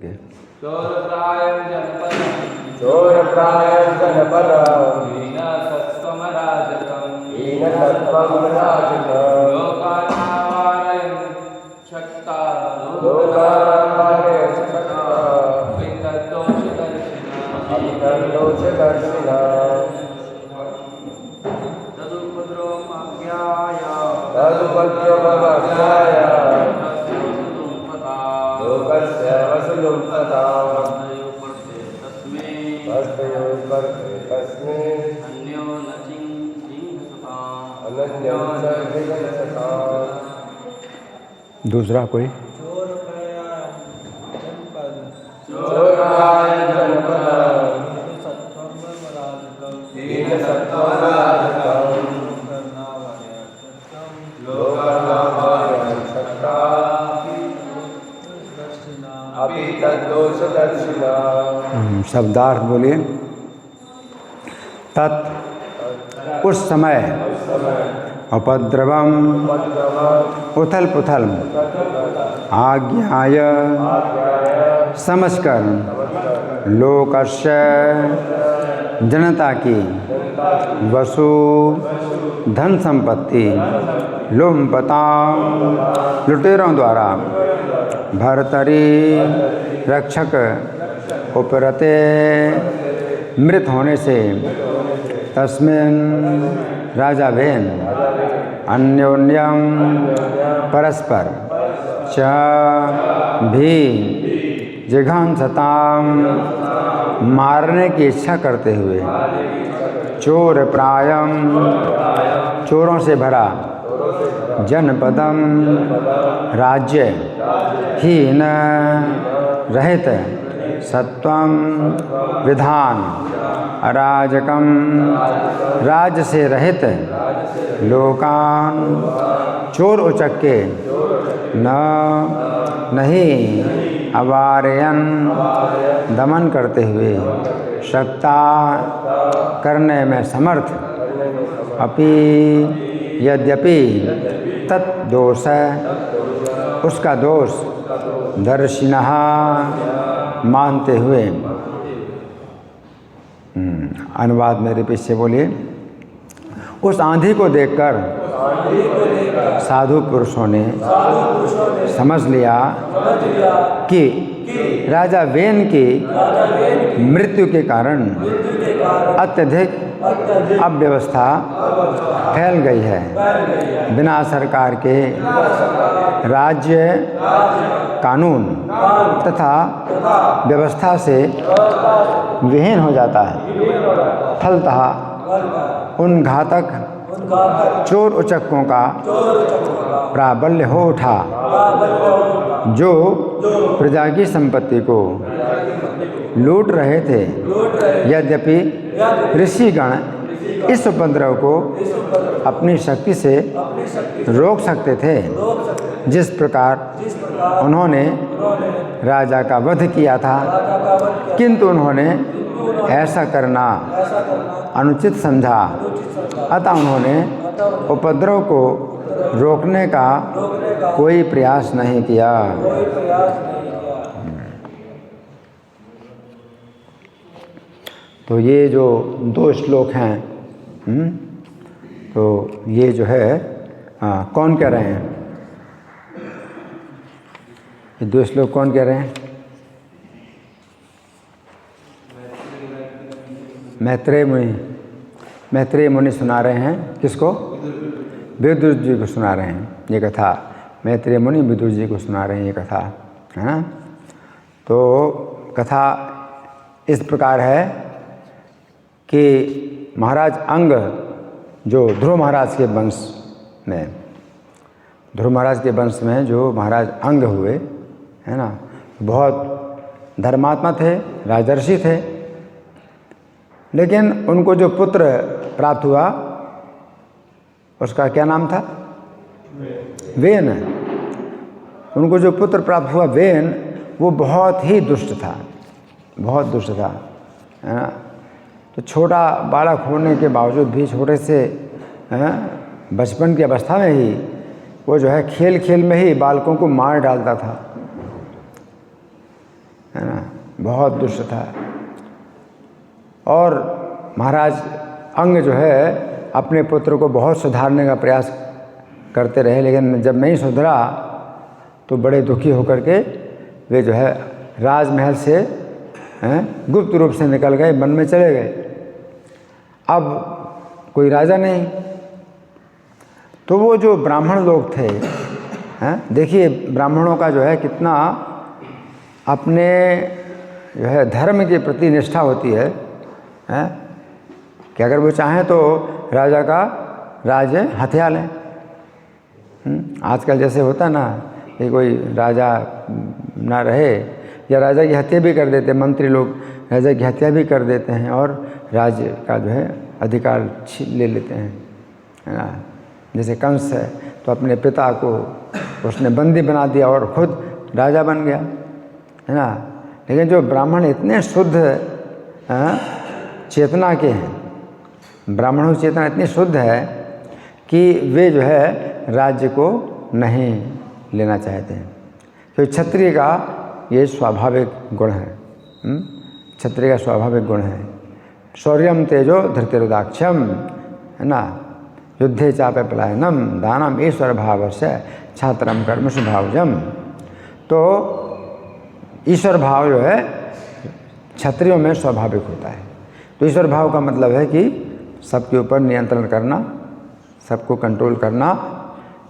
के। चोरप्राय जनपद हीन सत्त्वम राजकम् लोकानावारयन् शक्ता अपितद्दोषदर्शिना तदुपद्रवमाज्ञाय लोकस्य वसुलुम्पता तस्मै अन्यो न चिंहसता। दूसरा कोई? चोरप्राय जनपद हीन सत्त्वम राजकम् लोकानावारयन् शक्ता अपितद्दोषदर्शिना। शब्दार्थ बोलिए। तत् उस समय उपद्रवम उथल पुथल आज्ञाय समझकर लोकस्य जनता की वसु धन संपत्ति लुम्पता लुटेरों द्वारा भर्तरी रक्षक उपरते मृत होने से तस्मिन् राजावेन अन्योन्यम परस्पर च भी जिघांसताम मारने की इच्छा करते हुए चोर प्रायम चोरों से भरा जनपदम राज्य हीन रहित सत्वम विधान अराजकम राज्य से रहित लोकान चोर उचक के नहीं अवारयन दमन करते हुए शक्ता करने में समर्थ अपि यद्यपि तत्दोष उसका दोष दर्शिनः मानते हुए। अनुवाद मेरे पीछे बोलिए। उस आंधी को देखकर साधु पुरुषों ने समझ लिया कि राजा वेन की मृत्यु के कारण अत्यधिक अव्यवस्था फैल गई है। बिना सरकार के राज्य कानून तथा व्यवस्था से विहीन हो जाता है। फलतः उन घातक चोर उचक्कों का प्राबल्य हो उठा जो प्रजा की संपत्ति को लूट रहे थे। यद्यपि ऋषिगण इस उपद्रव को अपनी शक्ति से रोक सकते थे, जिस प्रकार उन्होंने राजा का वध किया था, किंतु उन्होंने ऐसा करना अनुचित समझा। अतः उन्होंने उपद्रव को रोकने का कोई प्रयास नहीं किया। तो ये जो दो श्लोक हैं, तो ये जो है कौन कह रहे हैं? ये दो श्लोक कौन कह रहे हैं? मैत्रेय मुनि सुना रहे हैं। किसको? विदुर जी को सुना रहे हैं ये कथा। मैत्रेय मुनि विदुर जी को सुना रहे हैं ये कथा, है ना। तो कथा इस प्रकार है कि महाराज अंग जो ध्रुव महाराज के वंश में, ध्रुव महाराज के वंश में जो महाराज अंग हुए, है ना, बहुत धर्मात्मा थे, राजर्षि थे। लेकिन उनको जो पुत्र प्राप्त हुआ उसका क्या नाम था? वेन। उनको जो पुत्र प्राप्त हुआ वेन, वो बहुत ही दुष्ट था, बहुत दुष्ट था, है ना। तो छोटा बालक होने के बावजूद भी, छोटे से बचपन की अवस्था में ही वो जो है खेल खेल में ही बालकों को मार डालता था, है ना, बहुत दुष्ट था। और महाराज अंग जो है अपने पुत्र को बहुत सुधारने का प्रयास करते रहे, लेकिन जब नहीं सुधरा तो बड़े दुखी होकर के वे जो है राजमहल से गुप्त रूप से निकल गए, वन में चले गए। अब कोई राजा नहीं, तो वो जो ब्राह्मण लोग थे, देखिए ब्राह्मणों का जो है कितना अपने जो है धर्म के प्रति निष्ठा होती है, कि अगर वो चाहें तो राजा का राज्य हथिया लें। आजकल जैसे होता ना कि कोई राजा ना रहे या राजा की हत्या भी कर देते, मंत्री लोग राजा की हत्या भी कर देते हैं और राज्य का जो है अधिकार ले लेते हैं, है ना। जैसे कंस है तो अपने पिता को उसने बंदी बना दिया और खुद राजा बन गया, है ना। लेकिन जो ब्राह्मण इतने शुद्ध चेतना के हैं, ब्राह्मणों की चेतना इतनी शुद्ध है कि वे जो है राज्य को नहीं लेना चाहते हैं। तो क्षत्रिय का ये स्वाभाविक गुण है, क्षत्रिय का स्वाभाविक गुण है। शौर्यम तेजो धृतिरुदाक्षम, है ना, युद्धे चापे पलायनम दानम ईश्वर भाव से छात्रम कर्म स्वभावजम। तो ईश्वर भाव जो है क्षत्रियों में स्वाभाविक होता है। तो ईश्वर भाव का मतलब है कि सबके ऊपर नियंत्रण करना, सबको कंट्रोल करना,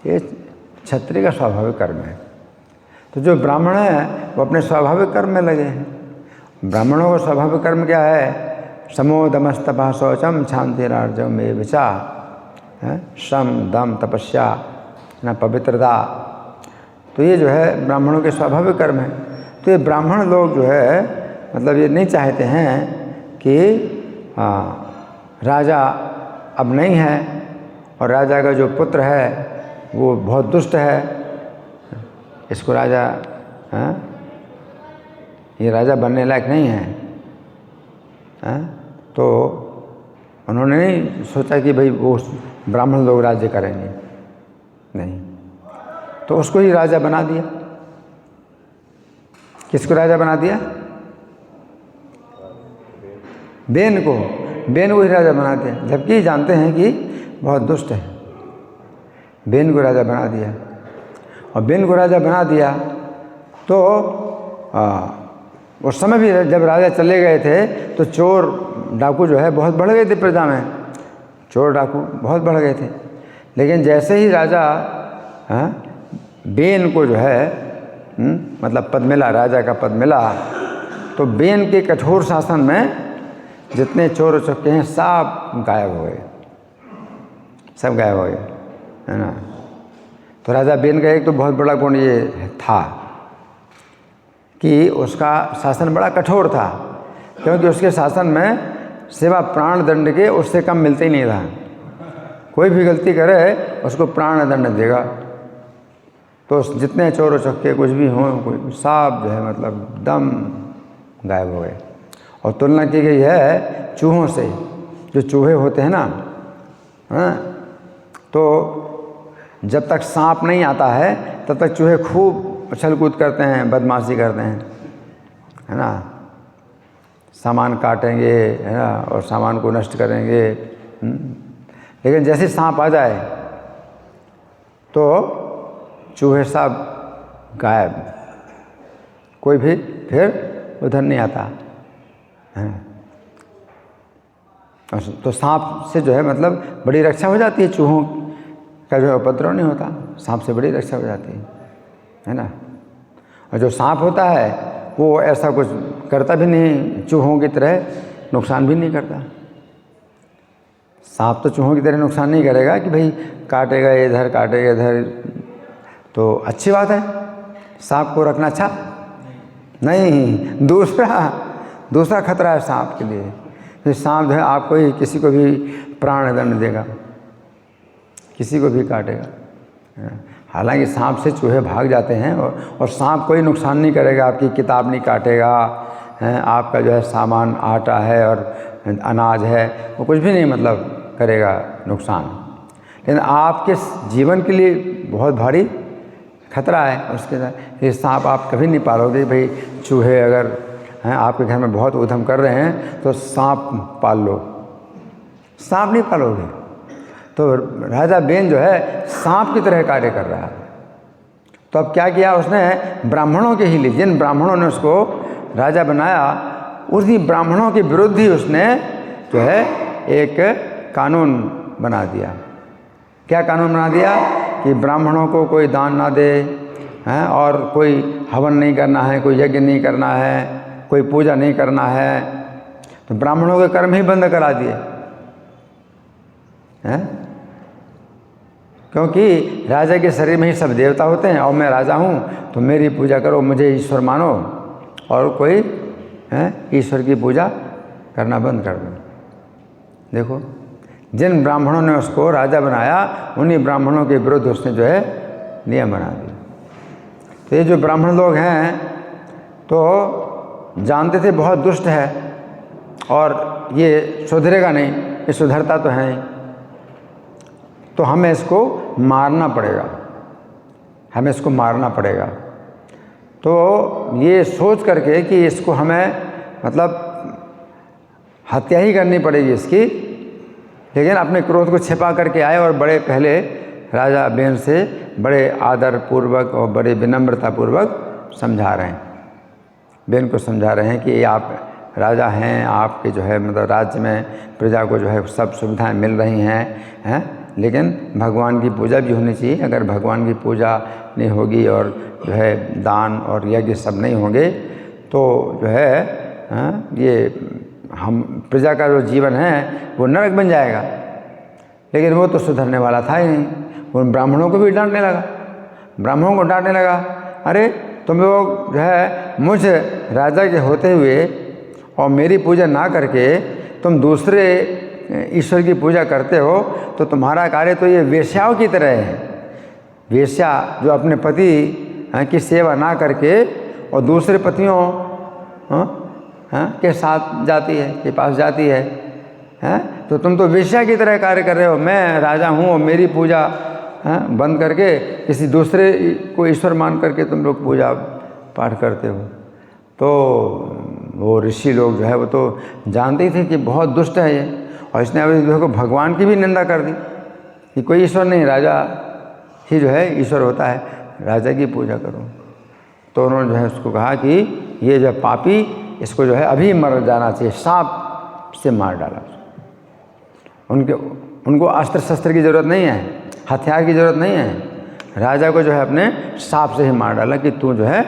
ये क्षत्रिय का स्वाभाविक कर्म है। तो जो ब्राह्मण है वो अपने स्वाभाविक कर्म में लगे हैं। ब्राह्मणों का स्वाभाविक कर्म क्या है? समोदमस्तपः शौचम क्षांतिरार्जवम् एव च, श्रम दम तपस्या ना पवित्रता। तो ये जो है ब्राह्मणों के स्वाभाविक कर्म है। तो ये ब्राह्मण लोग जो है मतलब ये नहीं चाहते हैं कि राजा अब नहीं है और राजा का जो पुत्र है वो बहुत दुष्ट है, इसको राजा ये राजा बनने लायक नहीं है। तो उन्होंने नहीं सोचा कि भाई वो ब्राह्मण लोग राज्य करेंगे, नहीं, तो उसको ही राजा बना दिया। किसको राजा बना दिया? बेन को ही राजा बना दिया, जबकि जानते हैं कि बहुत दुष्ट है। बेन को राजा बना दिया, और बेन को राजा बना दिया तो उस समय भी जब राजा चले गए थे तो चोर डाकू जो है बहुत बढ़ गए थे प्रजा में, चोर डाकू बहुत बढ़ गए थे। लेकिन जैसे ही राजा बेन को जो है मतलब पद मिला, राजा का पद मिला, तो बेन के कठोर शासन में जितने चोर चक्के हैं सब गायब हो गए, सब गायब हो गए, है ना। तो राजा बेन का एक तो बहुत बड़ा गुण ये था कि उसका शासन बड़ा कठोर था, क्योंकि उसके शासन में सिवा प्राण दंड के उससे कम मिलते ही नहीं था। कोई भी गलती करे उसको प्राण दंड देगा। तो जितने चोर चक्के कुछ भी हों, कोई सब जो है मतलब दम गायब हो गए। और तुलना की गई है चूहों से, जो चूहे होते हैं ना, तो जब तक सांप नहीं आता है तब तक चूहे खूब उछल कूद करते हैं, बदमाशी करते हैं, है ना, सामान काटेंगे, है ना, और सामान को नष्ट करेंगे। लेकिन जैसे सांप आ जाए तो चूहे सब गायब, कोई भी फिर उधर नहीं आता है। तो सांप से जो है मतलब बड़ी रक्षा हो जाती है, चूहों का जो है उपद्रव नहीं होता, सांप से बड़ी रक्षा हो जाती है ना। और जो सांप होता है वो ऐसा कुछ करता भी नहीं, चूहों की तरह नुकसान भी नहीं करता। सांप तो चूहों की तरह नुकसान नहीं करेगा कि भाई काटेगा इधर काटेगा इधर, तो अच्छी बात है सांप को रखना अच्छा नहीं। दूसरा खतरा है सांप के लिए। तो सांप जो है आपको ही किसी को भी प्राण दंड देगा, किसी को भी काटेगा। हालांकि सांप से चूहे भाग जाते हैं और सांप कोई नुकसान नहीं करेगा, आपकी किताब नहीं काटेगा, आपका जो है सामान आटा है और अनाज है वो कुछ भी नहीं मतलब करेगा नुकसान। लेकिन आपके जीवन के लिए बहुत भारी खतरा है उसके साथ। ये सांप आप कभी नहीं पालोगे भाई। चूहे अगर हैं आपके घर में बहुत उधम कर रहे हैं तो सांप पाल लो, सांप नहीं पालोगे। तो राजा बेन जो है सांप की तरह कार्य कर रहा है। तो अब क्या किया उसने, ब्राह्मणों के ही लिए, जिन ब्राह्मणों ने उसको राजा बनाया उसी ब्राह्मणों के विरुद्ध ही उसने जो है एक कानून बना दिया। क्या कानून बना दिया कि ब्राह्मणों को कोई दान ना दे हैं, और कोई हवन नहीं करना है, कोई यज्ञ नहीं करना है, कोई पूजा नहीं करना है। तो ब्राह्मणों के कर्म ही बंद करा दिए हैं, क्योंकि राजा के शरीर में ही सब देवता होते हैं और मैं राजा हूँ तो मेरी पूजा करो, मुझे ईश्वर मानो, और कोई ईश्वर की पूजा करना बंद कर दो। देखो जिन ब्राह्मणों ने उसको राजा बनाया उन्हीं ब्राह्मणों के विरुद्ध उसने जो है नियम बना दिया। तो ये जो ब्राह्मण लोग हैं तो जानते थे बहुत दुष्ट है और ये सुधरेगा नहीं, ये सुधरता तो है नहीं, तो हमें इसको मारना पड़ेगा, हमें इसको मारना पड़ेगा। तो ये सोच करके कि इसको हमें मतलब हत्या ही करनी पड़ेगी इसकी, लेकिन अपने क्रोध को छिपा करके आए और बड़े पहले राजा बेन से बड़े आदर पूर्वक और बड़े विनम्रता पूर्वक समझा रहे हैं, बेन को समझा रहे हैं कि आप राजा हैं, आपके जो है मतलब राज्य में प्रजा को जो है सब सुविधाएं मिल रही हैं, लेकिन भगवान की पूजा भी होनी चाहिए। अगर भगवान की पूजा नहीं होगी और जो है दान और यज्ञ सब नहीं होंगे तो जो है ये हम प्रजा का जो जीवन है वो नरक बन जाएगा। लेकिन वो तो सुधरने वाला था ही नहीं, वो ब्राह्मणों को भी डांटने लगा, ब्राह्मणों को डांटने लगा, अरे तुम लोग जो है मुझ राजा के होते हुए और मेरी पूजा ना करके तुम दूसरे ईश्वर की पूजा करते हो, तो तुम्हारा कार्य तो ये वेश्याओं की तरह है। वेश्या जो अपने पति की सेवा ना करके और दूसरे पतियों के साथ जाती है, के पास जाती है, तो तुम तो वेश्या की तरह कार्य कर रहे हो। मैं राजा हूँ और मेरी पूजा बंद करके किसी दूसरे को ईश्वर मान करके तुम लोग पूजा पाठ करते हो। तो वो ऋषि लोग जो है वो तो जानते ही थे कि बहुत दुष्ट है ये, और इसने अभी देखो भगवान की भी निंदा कर दी कि कोई ईश्वर नहीं, राजा ही जो है ईश्वर होता है, राजा की पूजा करो। तो उन्होंने जो है उसको कहा कि ये जो पापी, इसको जो है अभी मर जाना चाहिए, सांप से मार डाला। उनको अस्त्र शस्त्र की ज़रूरत नहीं है, हथियार की ज़रूरत नहीं है, राजा को जो है अपने सांप से ही मार डाला कि तू जो है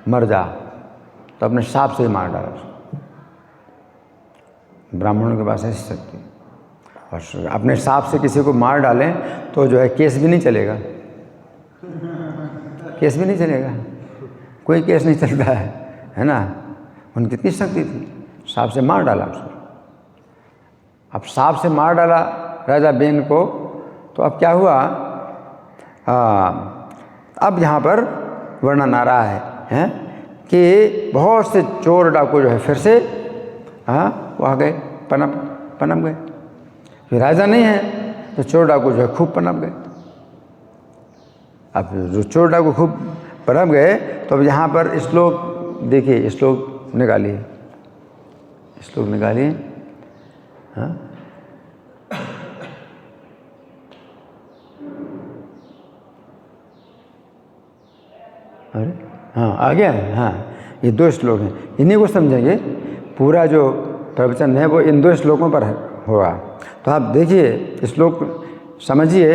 मर जा। तो अपने सांप से ही मार डाला उसको। ब्राह्मणों के पास ऐसी शक्ति, और अपने सांप से किसी को मार डालें तो जो है केस भी नहीं चलेगा, केस भी नहीं चलेगा, कोई केस नहीं चलता है ना। उनकी कितनी शक्ति थी, सांप से मार डाला उसको। अब सांप से मार डाला राजा बेन को, तो अब क्या हुआ, अब यहाँ पर वर्णन आ रहा है कि बहुत से चोर डाकू जो है फिर से वो आ गए, पनप गए। फिर राजा नहीं है तो चोर डाकू जो है खूब पनप गए। अब जो चोर डाकू खूब पनप गए तो अब यहाँ पर श्लोक देखिए, श्लोक निकालिए, श्लोक निकालिए। अरे हाँ आ गया है। हाँ ये 2 श्लोक हैं, इन्हीं को समझेंगे। पूरा जो प्रवचन है वो इन 2 श्लोकों पर होगा। तो आप देखिए श्लोक समझिए।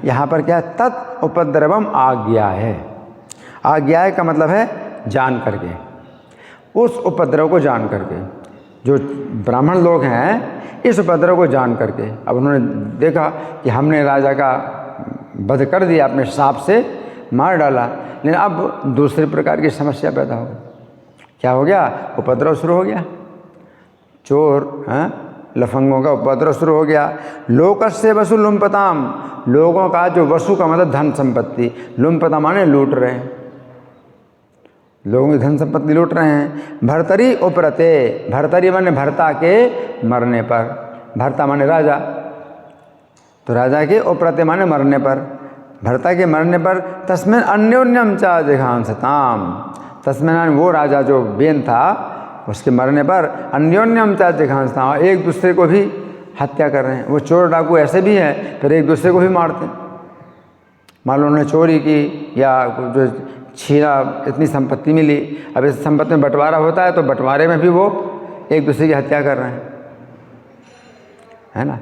यहाँ पर क्या, तत् उपद्रवम आज्ञा है। आज्ञा का मतलब है जान करके, उस उपद्रव को जान करके। जो ब्राह्मण लोग हैं इस उपद्रव को जान करके, अब उन्होंने देखा कि हमने राजा का वध कर दिया, अपने सांप से मार डाला, लेकिन अब दूसरे प्रकार की समस्या पैदा हो गई। क्या हो गया, उपद्रव शुरू हो गया, चोर लफंगों का उपद्रव शुरू हो गया। लोकस्य वसु लुम्पताम, लोगों का जो वसु का मतलब धन संपत्ति, लुम्पता माने लूट रहे हैं, लोगों की धन संपत्ति लूट रहे हैं। भर्तरी उपरते, भर्तरी माने भर्ता के मरने पर, भर्ता माने राजा, तो राजा के उपरते माने मरने पर। भरता के मरने पर तस्मिन् अन्योन्यम च जिघांसताम, तस्मिन् वो राजा जो बेन था उसके मरने पर अन्योन्यम च जिघांसताम, एक दूसरे को भी हत्या कर रहे हैं। वो चोर डाकू ऐसे भी हैं फिर एक दूसरे को भी मारते हैं। मान लो उन्होंने चोरी की या जो छीना, इतनी संपत्ति मिली, अब इस संपत्ति में बंटवारा होता है तो बंटवारे में भी वो एक दूसरे की हत्या कर रहे हैं, है ना।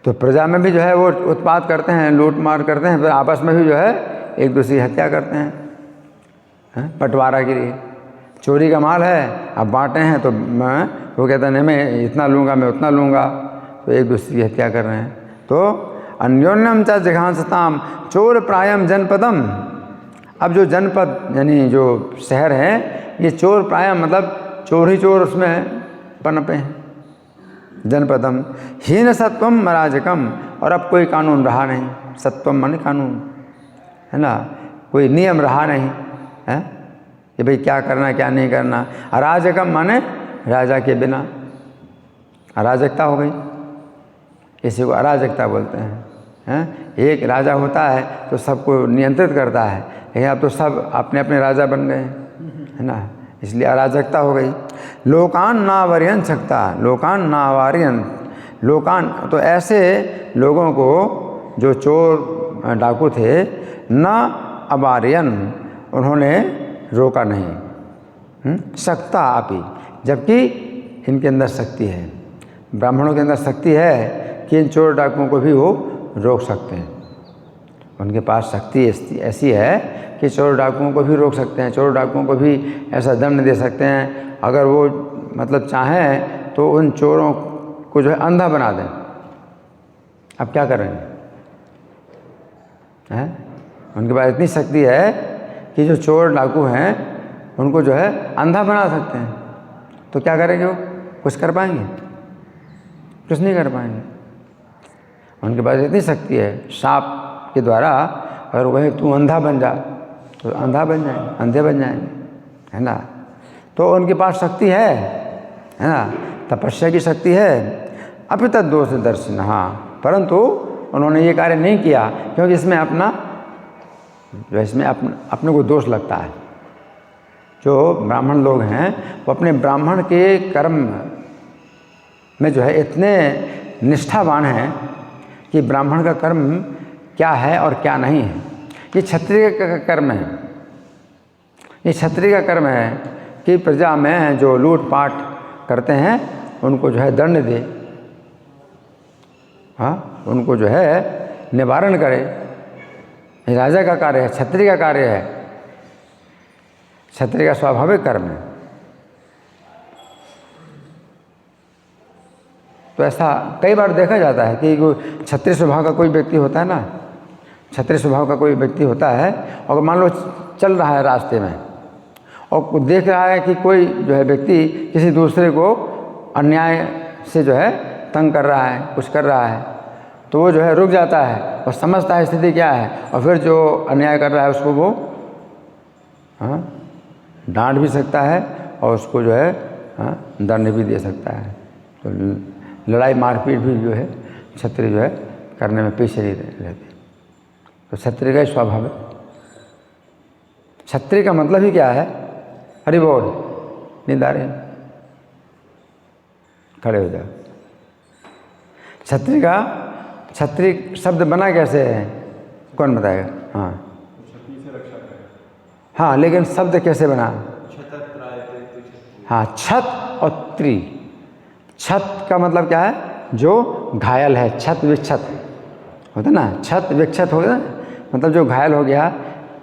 तो प्रजा में भी जो है वो उत्पात करते हैं, लूट मार करते हैं, फिर आपस में भी जो है एक दूसरे की हत्या करते हैं बंटवारा के लिए। चोरी का माल है, अब बांटे हैं तो वो कहते हैं नहीं मैं इतना लूँगा, मैं उतना लूँगा, तो एक दूसरे की हत्या कर रहे हैं। तो अन्योन्यम च जिघांसताम चोर प्रायम जनपदम, अब जो जनपद यानी जो शहर है ये चोर प्रायम मतलब चोर ही चोर उसमें पनपे हैं। जनपदम हीन सत्वम मराजकम, और अब कोई कानून रहा नहीं, सत्वम माने कानून, है ना, कोई नियम रहा नहीं है कि भाई क्या करना क्या नहीं करना। अराजकम माने राजा के बिना अराजकता हो गई, इसी को अराजकता बोलते हैं। एक राजा होता है तो सबको नियंत्रित करता है, लेकिन अब तो सब अपने अपने राजा बन गए, है ना, इसलिए अराजकता हो गई। लोकान नावर्यन सकता, लोकान नावार्यन, लोकान तो ऐसे लोगों को जो चोर डाकू थे, न अवार्यन उन्होंने रोका नहीं, सकता आपी, जबकि इनके अंदर शक्ति है, ब्राह्मणों के अंदर शक्ति है कि इन चोर डाकुओं को भी वो रोक सकते हैं। उनके पास शक्ति ऐसी है कि चोर डाकुओं को भी रोक सकते हैं, चोर डाकुओं को भी ऐसा दंड दे सकते हैं। अगर वो मतलब चाहें तो उन चोरों को जो है अंधा बना दें। अब क्या करेंगे, हैं? उनके पास इतनी शक्ति है कि जो चोर डाकू हैं उनको जो है अंधा बना सकते हैं। तो क्या करेंगे वो, कुछ कर पाएंगे? कुछ नहीं कर पाएंगे। उनके पास इतनी शक्ति है, सांप के द्वारा अगर वो कहें तू अंधा बन जा तो अंधा बन जाएंगे, अंधे बन जाएंगे, है ना। तो उनके पास शक्ति है ना, तपस्या की शक्ति है। अभी तक दोष दर्शन, हाँ, परंतु उन्होंने ये कार्य नहीं किया क्योंकि इसमें अपना जो इसमें अपने को दोष लगता है। जो ब्राह्मण लोग हैं वो अपने ब्राह्मण के कर्म में जो है इतने निष्ठावान हैं कि ब्राह्मण का कर्म क्या है और क्या नहीं है। ये क्षत्रिय का कर्म है, ये क्षत्रिय का कर्म है कि प्रजा में जो लूटपाट करते हैं उनको जो है दंड दे, हाँ, उनको जो है निवारण करे। ये राजा का कार्य है, क्षत्रिय का कार्य है, क्षत्रिय का स्वाभाविक कर्म है। तो ऐसा कई बार देखा जाता है कि क्षत्रिय स्वभाव का कोई व्यक्ति होता है ना, क्षत्रिय स्वभाव का कोई व्यक्ति होता है और मान लो चल रहा है रास्ते में और देख रहा है कि कोई जो है व्यक्ति किसी दूसरे को अन्याय से जो है तंग कर रहा है, कुछ कर रहा है, तो वो जो है रुक जाता है और समझता है स्थिति क्या है, और फिर जो अन्याय कर रहा है उसको वो हाँ डांट भी सकता है और उसको जो है हाँ दंड भी दे सकता है। तो लड़ाई मारपीट भी जो है क्षत्रिय जो है करने में पीछे नहीं रहते। तो क्षत्रिय का स्वाभाविक, क्षत्रिय का मतलब ही क्या है, हरि बोल, निदारे खड़े हो जाओ। क्षत्रिय का, क्षत्रिय शब्द बना कैसे है, कौन बताएगा? हाँ हाँ, लेकिन शब्द कैसे बना? हाँ, छत और त्रि। छत का मतलब क्या है, जो घायल है, छत विक्षत होता ना, छत विक्षत हो गया मतलब जो घायल हो गया,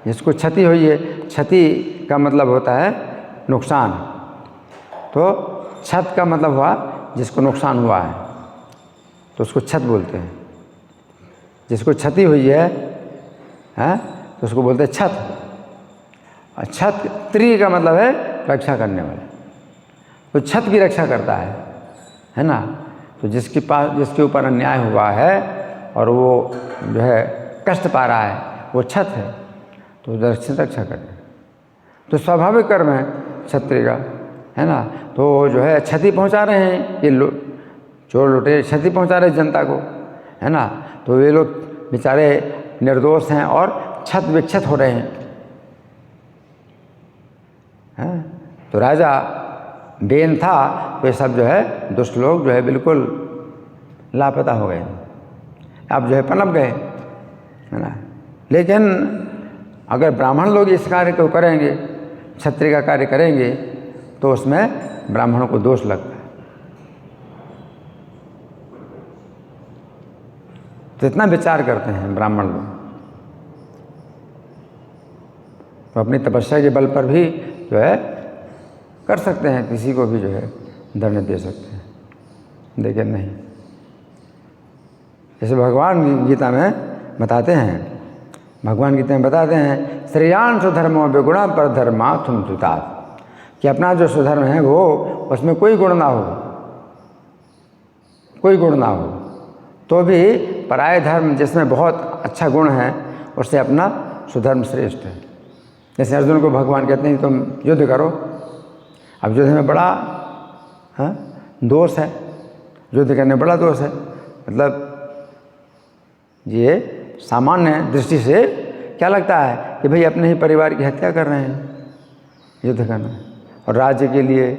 जिसको क्षति हुई है। क्षति का मतलब होता है नुकसान, तो छत का मतलब हुआ जिसको नुकसान हुआ है तो उसको छत बोलते हैं। जिसको क्षति हुई है तो उसको बोलते हैं छत। और छत, त्रि का मतलब है रक्षा करने वाले, तो छत की रक्षा करता है ना। तो जिसके ऊपर अन्याय हुआ है और वो जो है कष्ट पा रहा है, वो छत है, तो रक्षा करना तो स्वाभाविक कर्म है क्षत्रिय का, है ना। तो जो है क्षति पहुंचा रहे हैं ये चोर लुटेरे, क्षति पहुंचा रहे जनता को, है ना। तो ये लोग बेचारे निर्दोष हैं और क्षत विक्षत हो रहे हैं। तो राजा बेन था तो ये सब जो है दुष्ट लोग जो है बिल्कुल लापता हो गए, अब जो है पनप गए, है ना। लेकिन अगर ब्राह्मण लोग इस कार्य को करेंगे, क्षत्रिय का कार्य करेंगे, तो उसमें ब्राह्मणों को दोष लगता है। तो इतना विचार करते हैं ब्राह्मण लोग, तो अपनी तपस्या के बल पर भी जो है कर सकते हैं, किसी को भी जो है दंड दे सकते हैं, लेकिन नहीं। जैसे भगवान गीता में बताते हैं, भगवान गीता में बताते हैं श्रेयान सुधर्मो विगुणा पर धर्मा तुम सुतात, कि अपना जो सुधर्म है वो उसमें कोई गुण ना हो, कोई गुण ना हो, तो भी पराय धर्म जिसमें बहुत अच्छा गुण है उससे अपना सुधर्म श्रेष्ठ है। जैसे अर्जुन को भगवान कहते हैं तुम युद्ध करो, अब युद्ध में बड़ा दोष है, युद्ध करने में बड़ा दोष है, मतलब ये सामान्य दृष्टि से क्या लगता है कि भाई अपने ही परिवार की हत्या कर रहे हैं, युद्ध करना, और राज्य के लिए,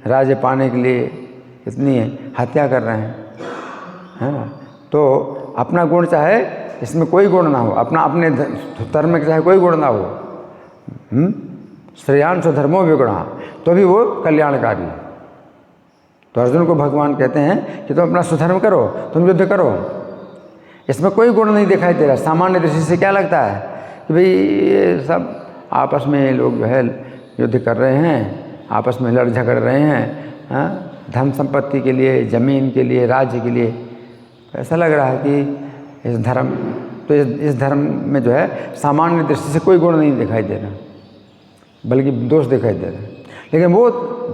राज्य पाने के लिए इतनी हत्या कर रहे हैं, है ना। तो अपना गुण चाहे इसमें कोई गुण ना हो, अपना अपने धर्म में चाहे कोई गुण ना हो, श्रेयान स्वधर्मो विगुणा, तो भी वो कल्याणकारी है। तो अर्जुन को भगवान कहते हैं कि तुम अपना सुधर्म करो, तुम युद्ध करो, इसमें कोई गुण नहीं दिखाई दे रहा। सामान्य दृष्टि से क्या लगता है कि भाई ये सब आपस में लोग जो है युद्ध कर रहे हैं, आपस में लड़ झगड़ रहे हैं, धन संपत्ति के लिए, ज़मीन के लिए, राज्य के लिए। ऐसा लग रहा है कि इस धर्म, तो इस धर्म में जो है सामान्य दृष्टि से कोई गुण नहीं दिखाई दे रहा, बल्कि दोष दिखाई दे रहा है। लेकिन वो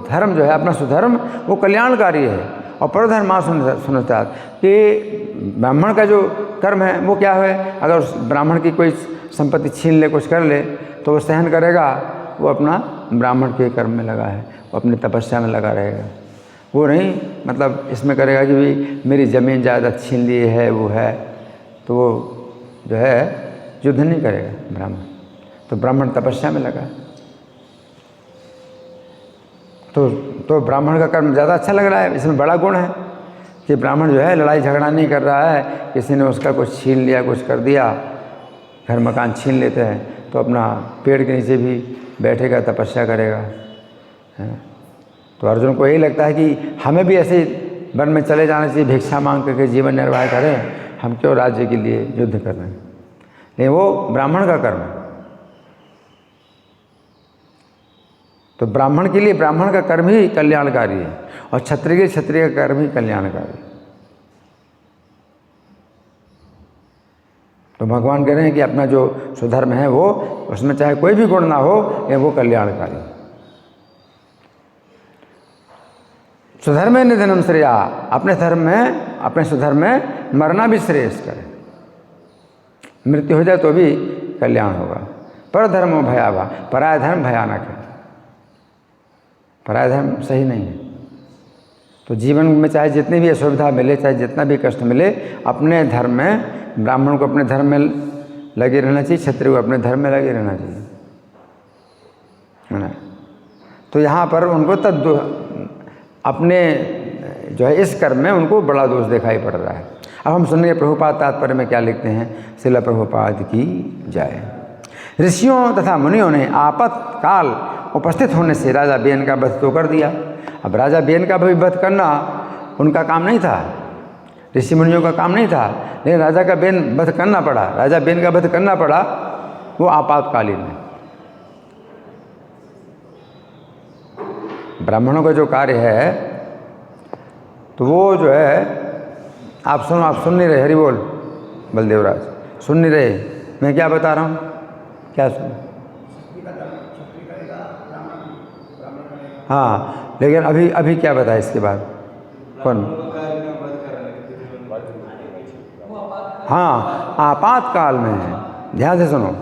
धर्म जो है अपना सुधर्म, वो कल्याणकारी है। और परधर्मा सुनता कि ब्राह्मण का जो कर्म है वो क्या है, अगर उस ब्राह्मण की कोई संपत्ति छीन ले, कुछ कर ले, तो वो सहन करेगा, वो अपना ब्राह्मण के कर्म में लगा है, वो अपनी तपस्या में लगा रहेगा। वो नहीं मतलब इसमें करेगा कि भाई मेरी ज़मीन जायदाद छीन ली है, वो है, तो वो जो है युद्ध नहीं करेगा ब्राह्मण। तो ब्राह्मण तपस्या में लगा, तो ब्राह्मण का कर्म ज़्यादा अच्छा लग रहा है। इसमें बड़ा गुण है कि ब्राह्मण जो है लड़ाई झगड़ा नहीं कर रहा है, किसी ने उसका कुछ छीन लिया, कुछ कर दिया, घर मकान छीन लेते हैं, तो अपना पेड़ के नीचे भी बैठेगा, तपस्या करेगा, है। तो अर्जुन को यही लगता है कि हमें भी ऐसे वन में चले जाना चाहिए, भिक्षा मांग करके जीवन निर्वाह करें, हम क्यों राज्य के लिए युद्ध कर रहे हैं। लेकिन वो ब्राह्मण का कर्म है। तो ब्राह्मण के लिए ब्राह्मण का कर्म ही कल्याणकारी है, और क्षत्रिय के क्षत्रिय का कर्म ही कल्याणकारी है। तो भगवान कह रहे हैं कि अपना जो सुधर्म है वो, उसमें चाहे कोई भी गुण ना हो, या वो कल्याणकारी है। सुधर्मे निधनम श्रेया, अपने धर्म में, अपने सुधर्म में मरना भी श्रेष्ठ करे, मृत्यु हो जाए तो भी कल्याण होगा। पर धर्मो भयावा, पराय धर्म भयानक है, पराय धर्म सही नहीं है। तो जीवन में चाहे जितनी भी असुविधा मिले, चाहे जितना भी कष्ट मिले, अपने धर्म में, ब्राह्मण को अपने धर्म में लगे रहना चाहिए, क्षत्रिय को अपने धर्म में लगे रहना चाहिए, है ना। तो यहाँ पर उनको अपने जो है इस कर्म में उनको बड़ा दोष दिखाई पड़ रहा है। अब हम सुनेंगे प्रभुपाद तात्पर्य में क्या लिखते हैं। श्रील प्रभुपाद की जय। ऋषियों तथा मुनियों ने आपातकाल उपस्थित होने से राजा बेन का वध तो कर दिया। अब राजा बेन का भी वध करना उनका काम नहीं था, ऋषि मुनियों का काम नहीं था, लेकिन राजा का बेन वध करना पड़ा, राजा बेन का वध करना पड़ा, वो आपातकालीन है। ब्राह्मणों का जो कार्य है तो वो जो है, आप सुन नहीं रहे, हरि बोल बलदेवराज, सुन नहीं रहे, मैं क्या बता रहा हूँ, क्या सुन। हाँ, लेकिन अभी क्या बताया इसके बाद, कौन। हाँ, आपातकाल में है, ध्यान से सुनो।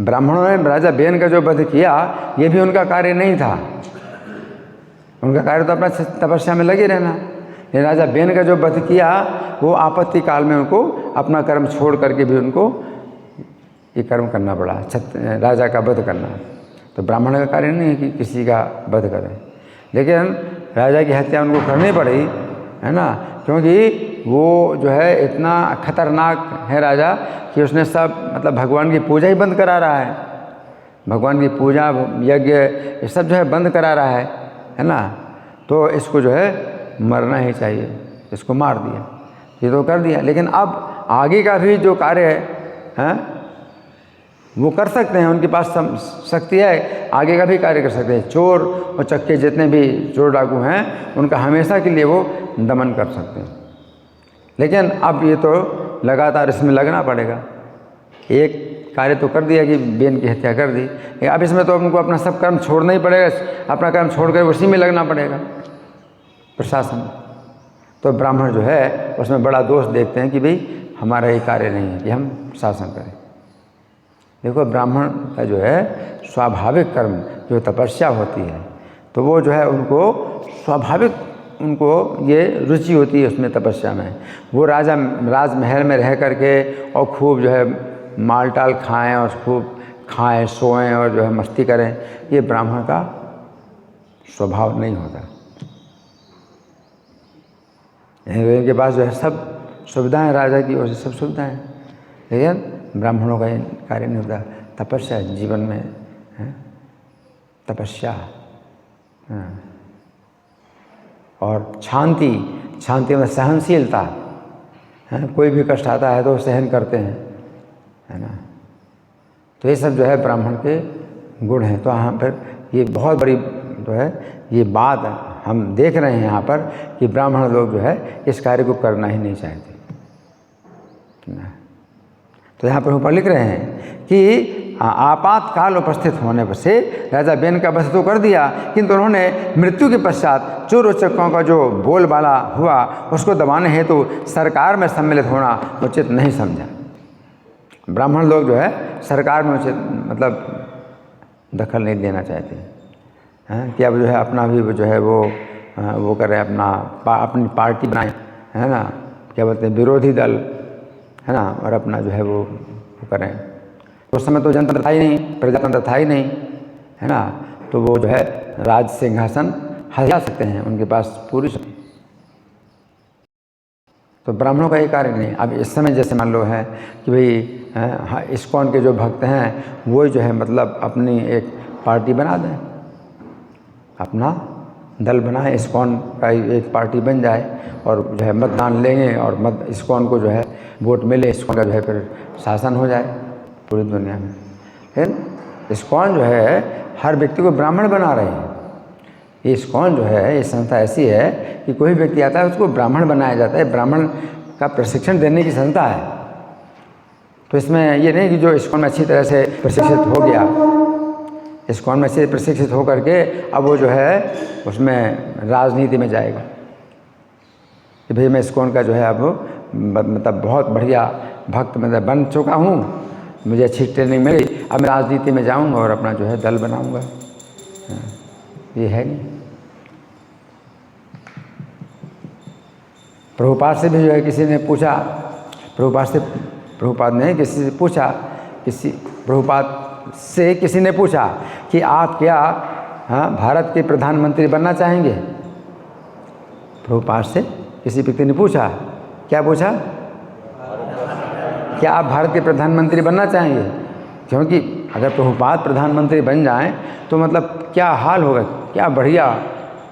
ब्राह्मणों ने राजा बेन का जो वध किया, ये भी उनका कार्य नहीं था, उनका कार्य तो अपना तपस्या में लगे रहना। लेकिन राजा बेन का जो वध किया, वो आपत्ति काल में उनको अपना कर्म छोड़ करके भी उनको ये कर्म करना पड़ा, राजा का वध करना। तो ब्राह्मण का कार्य नहीं है कि किसी का वध करें, लेकिन राजा की हत्या उनको करनी पड़ी, है ना, क्योंकि वो जो है इतना खतरनाक है राजा कि उसने सब मतलब भगवान की पूजा ही बंद करा रहा है, भगवान की पूजा यज्ञ ये सब जो है बंद करा रहा है ना। तो इसको जो है मरना ही चाहिए, इसको मार दिया, ये तो कर दिया। लेकिन अब आगे का भी जो कार्य है वो कर सकते हैं, उनके पास शक्ति है, आगे का भी कार्य कर सकते हैं। चोर और चक्के जितने भी चोर डाकू हैं उनका हमेशा के लिए वो दमन कर सकते हैं। लेकिन अब ये तो लगातार इसमें लगना पड़ेगा। एक कार्य तो कर दिया कि बेन की हत्या कर दी, अब इसमें तो उनको अपना सब कर्म छोड़ना ही पड़ेगा, अपना कर्म छोड़कर उसी में लगना पड़ेगा, प्रशासन। तो ब्राह्मण जो है उसमें बड़ा दोष देखते हैं कि भाई हमारा ये कार्य नहीं है कि हम शासन करें। देखो ब्राह्मण का जो है स्वाभाविक कर्म जो तपस्या होती है, तो वो जो है उनको स्वाभाविक उनको ये रुचि होती है उसमें, तपस्या में। वो राजमहल में रह करके और खूब जो है माल टाल खाएँ और खूब खाएँ सोएं और जो है मस्ती करें, ये ब्राह्मण का स्वभाव नहीं होता। इनके पास जो है सब सुविधाएं, राजा की ओर से सब सुविधाएं, लेकिन ब्राह्मणों का ये कार्य नहीं होता। तपस्या जीवन में है, तपस्या और शांति में सहनशीलता है, कोई भी कष्ट आता है तो सहन करते हैं, है ना। तो ये सब जो है ब्राह्मण के गुण हैं। तो यहाँ पर ये बहुत बड़ी जो है ये बात हम देख रहे हैं यहाँ पर कि ब्राह्मण लोग जो है इस कार्य को करना ही नहीं चाहते। तो यहाँ पर ऊपर लिख रहे हैं कि आपातकाल उपस्थित होने पर से राजा बेन का वध तो कर दिया, किंतु उन्होंने मृत्यु के पश्चात चोर और चक्कों का जो बोलबाला हुआ उसको दबाने हेतु सरकार में सम्मिलित होना उचित नहीं समझा। ब्राह्मण लोग जो है सरकार में उचित मतलब दखल नहीं देना चाहते हैं कि अब जो है अपना भी जो है वो करें, अपनी पार्टी बनाएं, है ना, क्या बोलते हैं विरोधी दल, है ना, और अपना जो है वो करें। उस समय तो जनतंत्र था ही नहीं, प्रजातंत्र था ही नहीं, है ना। तो वो जो है राज सिंहासन हिला सकते हैं, उनके पास पूरी शक्ति। तो ब्राह्मणों का ये कार्य नहीं। अब इस समय जैसे मान लो है कि भाई इस्कॉन के जो भक्त हैं वो जो है मतलब अपनी एक पार्टी बना दें, अपना दल बनाए, इस्कॉन का एक पार्टी बन जाए और जो है मतदान लेंगे और इस्कॉन को जो है वोट मिले, इस्कॉन का जो है फिर शासन हो जाए पूरी दुनिया में। लेकिन इस्कॉन जो है हर व्यक्ति को ब्राह्मण बना रहे हैं। ये इस्कॉन जो है ये संस्था ऐसी है कि कोई व्यक्ति आता है उसको ब्राह्मण बनाया जाता है, ब्राह्मण का प्रशिक्षण देने की संस्था है। तो इसमें ये नहीं कि जो इस्कॉन में अच्छी तरह से प्रशिक्षित हो गया, इस्कॉन में से प्रशिक्षित हो करके अब वो जो है उसमें राजनीति में जाएगा कि भाई मैं इस्कॉन का जो है अब मतलब बहुत बढ़िया भक्त मतलब बन चुका हूँ, मुझे अच्छी ट्रेनिंग मिली, अब मैं राजनीति में जाऊँगा और अपना जो है दल बनाऊँगा। ये है नहीं। प्रभुपाद से भी जो है किसी ने पूछा, प्रभुपाद ने किसी से पूछा, प्रभुपाद से किसी ने पूछा कि आप क्या भारत के प्रधानमंत्री बनना चाहेंगे। प्रभुपाद से किसी व्यक्ति ने पूछा, क्या पूछा, क्या आप भारत के प्रधानमंत्री बनना चाहेंगे। क्योंकि अगर प्रभुपाद प्रधानमंत्री बन जाएं तो मतलब क्या हाल होगा, क्या बढ़िया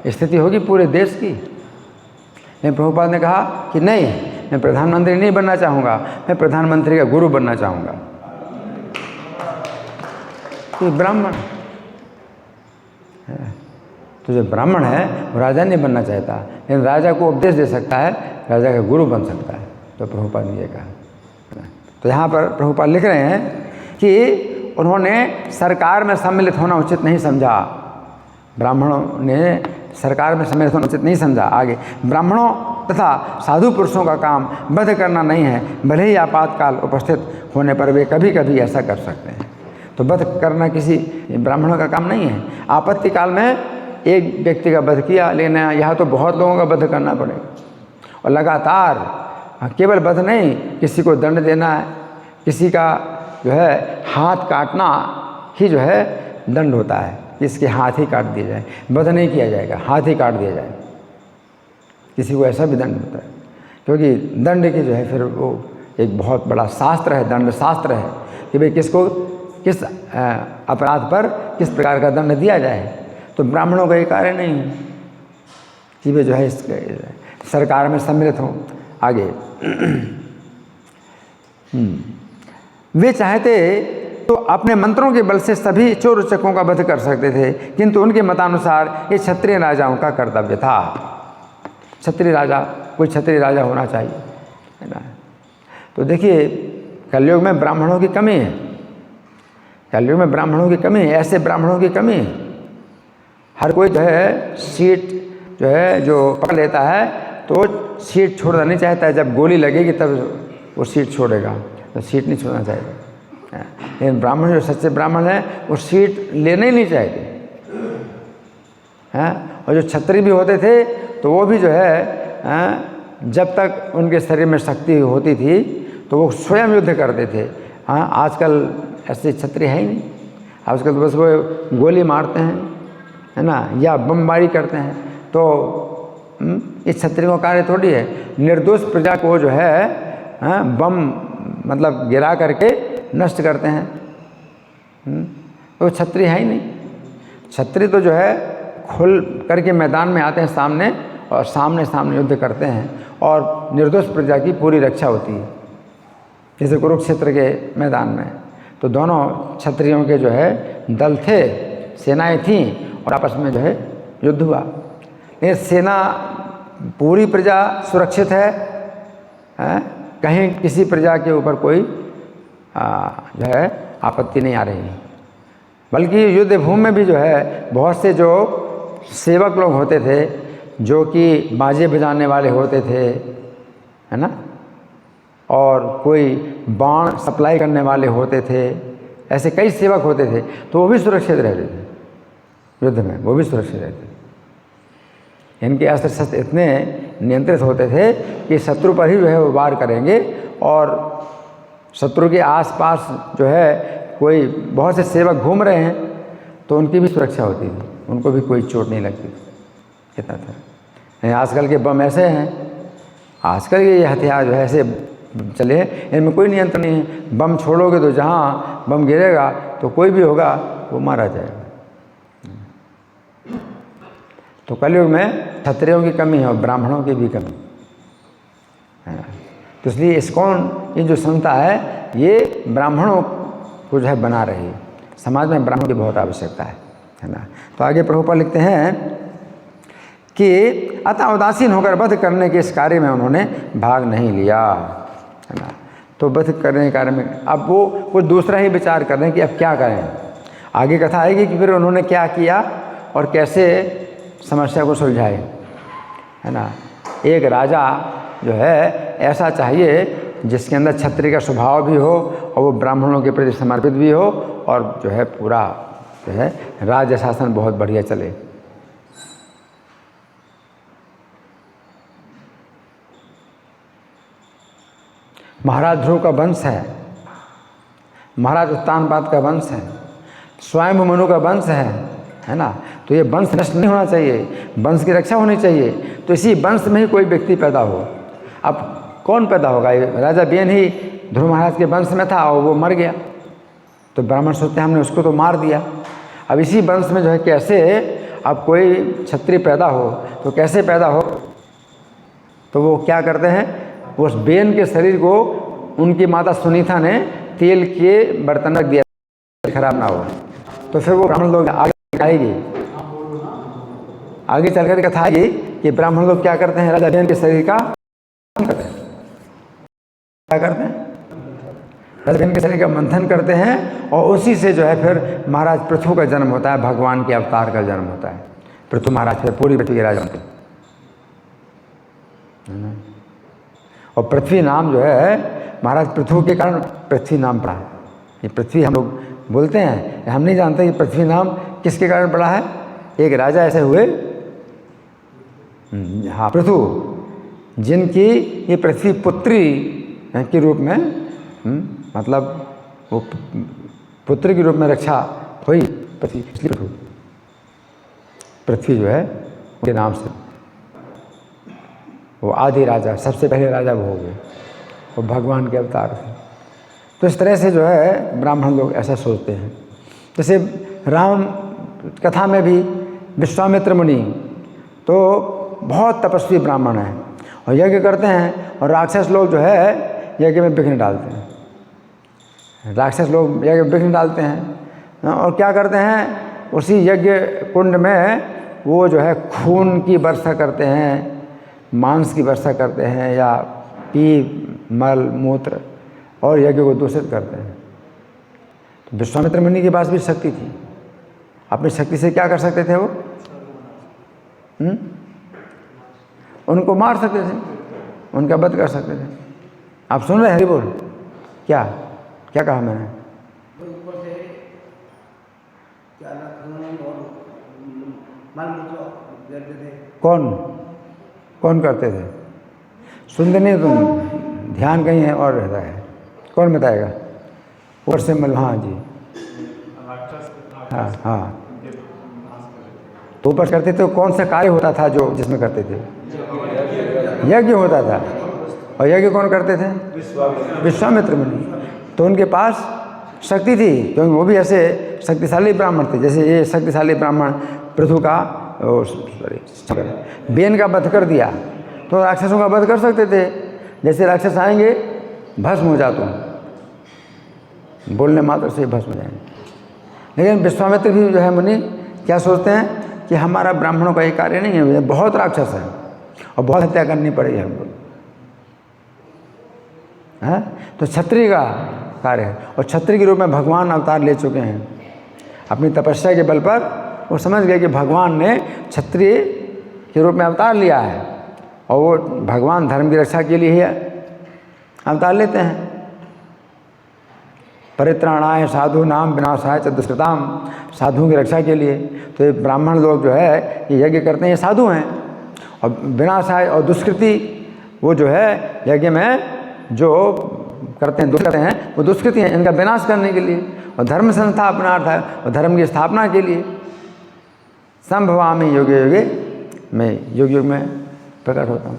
स्थिति होगी पूरे देश की। लेकिन प्रभुपाद ने कहा कि नहीं, मैं प्रधानमंत्री नहीं बनना चाहूँगा, मैं प्रधानमंत्री का गुरु बनना चाहूँगा। तो ब्राह्मण है, तो जो ब्राह्मण है वो राजा नहीं बनना चाहता, लेकिन राजा को उपदेश दे सकता है, राजा का गुरु बन सकता है। तो प्रभुपाद ने ये कहा। तो यहाँ पर प्रभुपाद लिख रहे हैं कि उन्होंने सरकार में सम्मिलित होना उचित नहीं समझा। ब्राह्मणों ने सरकार में सम्मिलित होना उचित नहीं समझा। आगे, ब्राह्मणों तथा साधु पुरुषों का काम वध करना नहीं है, भले ही आपातकाल उपस्थित होने पर वे कभी कभी ऐसा कर सकते हैं। तो वध करना किसी ब्राह्मणों का काम नहीं है। आपत्ति काल में एक व्यक्ति का वध किया, लेकिन यहाँ तो बहुत लोगों का वध करना पड़ेगा और लगातार केवल वध नहीं, किसी को दंड देना है, किसी का जो है हाथ काटना ही जो है दंड होता है, इसके हाथ ही काट दिया जाए, वध नहीं किया जाएगा, हाथ ही काट दिया जाए। किसी को ऐसा भी दंड होता है, क्योंकि दंड की जो है फिर वो एक बहुत बड़ा शास्त्र है, दंड शास्त्र है कि भाई किसको किस अपराध पर किस प्रकार का दंड दिया जाए। तो ब्राह्मणों का ये कार्य नहीं है कि वे जो है इस सरकार में सम्मिलित हों। आगे वे चाहते तो अपने मंत्रों के बल से सभी चोर उचकों का वध कर सकते थे, किंतु उनके मतानुसार ये क्षत्रिय राजाओं का कर्तव्य था। क्षत्रिय राजा, कोई क्षत्रिय राजा होना चाहिए, है ना। तो देखिए कलयुग में ब्राह्मणों की कमी है, कलयुग में ब्राह्मणों की कमी है, ऐसे ब्राह्मणों की कमी है। हर कोई जो है सीट जो है जो पकड़ लेता है तो सीट छोड़ना नहीं चाहता है, जब गोली लगेगी तब वो सीट छोड़ेगा, तो सीट नहीं छोड़ना चाहता। लेकिन ब्राह्मण जो सच्चे ब्राह्मण हैं वो सीट लेना ही नहीं चाहते हैं। और जो क्षत्रिय भी होते थे तो वो भी जो है जब तक उनके शरीर में शक्ति होती थी तो वो स्वयं युद्ध करते थे। हाँ, आजकल ऐसे क्षत्रिय है ही नहीं, आजकल तो बस वो गोली मारते हैं, है ना, या बमबारी करते हैं। तो इस क्षत्रिय का कार्य थोड़ी है, निर्दोष प्रजा को जो है बम मतलब गिरा करके नष्ट करते हैं। तो क्षत्रिय है ही नहीं। क्षत्रिय तो जो है खुल करके मैदान में आते हैं सामने, और सामने सामने युद्ध करते हैं और निर्दोष प्रजा की पूरी रक्षा होती है। जैसे कुरुक्षेत्र के मैदान में तो दोनों क्षत्रियों के जो है दल थे, सेनाएं थीं, और आपस में जो है युद्ध हुआ। ये सेना पूरी प्रजा सुरक्षित है, कहीं किसी प्रजा के ऊपर कोई जो है आपत्ति नहीं आ रही। बल्कि युद्ध भूमि में भी जो है बहुत से जो सेवक लोग होते थे जो कि बाजे बजाने वाले होते थे, है ना, और कोई बाण सप्लाई करने वाले होते थे, ऐसे कई सेवक होते थे, तो वो भी सुरक्षित रहते थे युद्ध में, वो भी सुरक्षित रहते थे। इनके अस्त्र शस्त्र इतने नियंत्रित होते थे कि शत्रु पर ही जो है वो वार करेंगे, और शत्रु के आसपास जो है कोई बहुत से सेवक घूम रहे हैं तो उनकी भी सुरक्षा होती थी, उनको भी कोई चोट नहीं लगती थी, इतना था। आजकल के बम ऐसे हैं, आजकल के ये हथियार जो है ऐसे चले हैं, इनमें कोई नियंत्रण नहीं है। बम छोड़ोगे तो जहाँ बम गिरेगा तो कोई भी होगा वो मारा जाएगा। तो कलयुग में क्षत्रियों की कमी है और ब्राह्मणों की भी कमी है। तो इसलिए इस्कॉन ये जो संस्था है ये ब्राह्मणों को जो है बना रही है। समाज में ब्राह्मणों की बहुत आवश्यकता है ना। तो आगे प्रभुपाद लिखते हैं कि अतः उदासीन होकर वध करने के इस कार्य में उन्होंने भाग नहीं लिया, है ना। तो वध करने के कार्य में अब वो कुछ दूसरा ही विचार कर रहे हैं कि अब क्या करें। आगे कथा आएगी कि फिर उन्होंने क्या किया और कैसे समस्या को सुलझाए, है ना। एक राजा जो है ऐसा चाहिए जिसके अंदर क्षत्रिय का स्वभाव भी हो और वो ब्राह्मणों के प्रति समर्पित भी हो, और जो है पूरा जो है राज्य शासन बहुत बढ़िया चले। महाराज ध्रुव का वंश है, महाराज उत्तानपाद का वंश है, स्वयं मनु का वंश है ना। तो ये वंश नष्ट नहीं होना चाहिए, वंश की रक्षा होनी चाहिए। तो इसी वंश में ही कोई व्यक्ति पैदा हो। अब कौन पैदा होगा? राजा बेन ही ध्रुव महाराज के वंश में था और वो मर गया, तो ब्राह्मण सोचते हैं हमने उसको तो मार दिया। अब इसी वंश में जो है कैसे अब कोई क्षत्रिय पैदा हो, तो कैसे पैदा हो? तो वो क्या करते हैं, उस बेन के शरीर को उनकी माता सुनीता ने तेल के बर्तन में रख दिया, खराब ना हो। तो फिर वो ब्राह्मण लोग आगे आएगी, आगे चलकर कथा आएगी कि ब्राह्मण लोग क्या करते हैं, राजा बेन के शरीर का क्या करते हैं, राजा बेन के शरीर का मंथन करते हैं, और उसी से जो है फिर महाराज पृथु का जन्म होता है, भगवान के अवतार का जन्म होता है। पृथु महाराज फिर पूरी पृथ्वी के राजा होते हैं। और पृथ्वी नाम जो है महाराज पृथु के कारण पृथ्वी नाम पड़ा है। ये पृथ्वी हम लोग बोलते हैं, हम नहीं जानते कि पृथ्वी नाम किसके कारण पड़ा है। एक राजा ऐसे हुए, हाँ, पृथु, जिनकी ये पृथ्वी पुत्री के रूप में मतलब वो पुत्र के रूप में रक्षा हुई पृथ्वी, पृथ्वी जो है उनके नाम से, वो आदि राजा, सबसे पहले राजा वो हो गए, वो भगवान के अवतार थे। तो इस तरह से जो है ब्राह्मण लोग ऐसा सोचते हैं। जैसे राम कथा में भी विश्वामित्र मुनि तो बहुत तपस्वी ब्राह्मण हैं और यज्ञ करते हैं, और राक्षस लोग जो है यज्ञ में विघ्न डालते हैं। राक्षस लोग यज्ञ में विघ्न डालते हैं और क्या करते हैं, उसी यज्ञ कुंड में वो जो है खून की वर्षा करते हैं, मांस की वर्षा करते हैं, या पी मल मूत्र, और यज्ञ को दूषित करते हैं। तो विश्वामित्र मुनि के पास भी शक्ति थी, अपनी शक्ति से क्या कर सकते थे वो? उनको मार सकते थे, उनका वध कर सकते थे। आप सुन रहे हैं? बोल, क्या क्या कहा मैंने? कौन कौन करते थे? सुनते नहीं तुम, ध्यान कहीं है और रहता है। कौन बताएगा? ऊपर से मल, हाँ जी, हाँ हाँ, तो ऊपर करते थे। कौन सा कार्य होता था जो जिसमें करते थे? यज्ञ होता था। और यज्ञ कौन करते थे? विश्वामित्र मुनि। तो उनके पास शक्ति थी, क्योंकि वो भी ऐसे शक्तिशाली ब्राह्मण थे। जैसे ये शक्तिशाली ब्राह्मण पृथु का बेन का वध कर दिया, तो राक्षसों का वध कर सकते थे। जैसे राक्षस आएंगे, भस्म हो जा तुम, बोलने मात्र से भस्म हो जाएंगे। लेकिन विश्वामित्र भी जो है मुनि क्या सोचते हैं कि हमारा ब्राह्मणों का ये कार्य नहीं है, बहुत राक्षस है और बहुत हत्या करनी पड़ेगी हमको, है तो क्षत्रिय का कार्य है। और क्षत्रिय के रूप में भगवान अवतार ले चुके हैं। अपनी तपस्या के बल पर वो समझ गए कि भगवान ने क्षत्रिय के रूप में अवतार लिया है, और वो भगवान धर्म की रक्षा के लिए ही अवतार लेते हैं। परित्राणाय साधु नाम विनाशाय च दुष्कृताम, साधुओं की रक्षा के लिए। तो ये ब्राह्मण लोग जो है ये यज्ञ करते हैं, ये साधु हैं। और विनाशाय और दुष्कृति, वो जो है यज्ञ में जो करते हैं, करते हैं, वो दुष्कृति हैं, इनका विनाश करने के लिए। और धर्म संस्थापनार्थ है, और धर्म की स्थापना के लिए। संभवामि युगे युगे, मैं युग युग में प्रकट होता हूँ।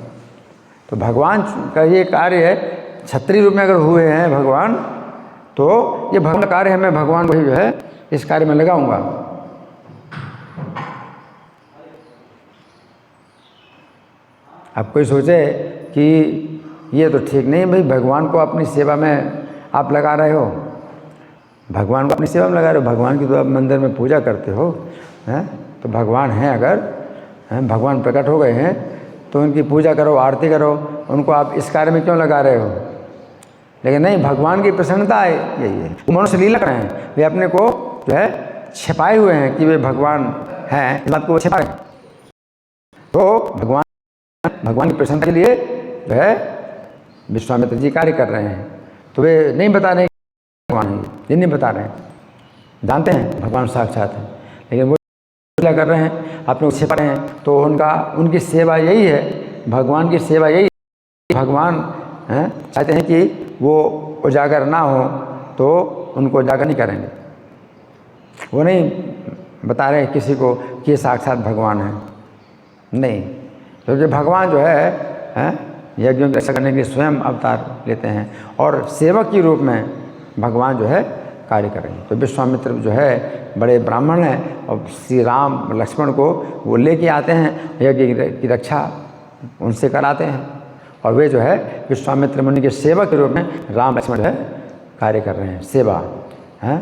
तो भगवान का ये कार्य है, क्षत्रिय रूप में अगर हुए हैं भगवान, तो ये भगवान का कार्य है। मैं भगवान को ही जो है इस कार्य में लगाऊंगा। अब कोई सोचे कि ये तो ठीक नहीं भाई, भगवान को अपनी सेवा में आप लगा रहे हो, भगवान को अपनी सेवा में लगा रहे हो, भगवान की तो आप मंदिर में पूजा करते हो, हैं? तो भगवान हैं, अगर हैं भगवान प्रकट हो गए हैं तो उनकी पूजा करो, आरती करो, उनको आप इस कार्य में क्यों लगा रहे हो? लेकिन नहीं, भगवान की प्रसन्नता है यही है। वो मनुष्य लीला कर रहे हैं, वे अपने को जो है छिपाए हुए हैं कि वे भगवान हैं, इस बात को छिपा रहे हैं। तो भगवान की प्रसन्नता के लिए जो है विश्वामित्र जी कार्य कर रहे हैं। तो वे नहीं बता रहे भगवान हैं, ये नहीं बता रहे हैं, जानते हैं भगवान साक्षात है, लेकिन वो क्या कर रहे हैं, अपने को छिपा रहे हैं। तो उनकी सेवा यही है, भगवान की सेवा यही है। भगवान हैं चाहते हैं कि वो उजागर ना हो, तो उनको उजागर नहीं करेंगे। वो नहीं बता रहे किसी को कि ये साक्षात भगवान है, नहीं। क्योंकि भगवान जो है यज्ञों की रक्षा करने के लिए स्वयं अवतार लेते हैं, और सेवक के रूप में भगवान जो है कार्य करेंगे। तो विश्वामित्र जो है बड़े ब्राह्मण हैं, और श्री राम लक्ष्मण को वो लेके आते हैं, यज्ञ की रक्षा उनसे कराते हैं, और वे जो है विश्वामित्र मुनि के सेवक के रूप में राम लक्ष्मण जो है कार्य कर रहे हैं। सेवा है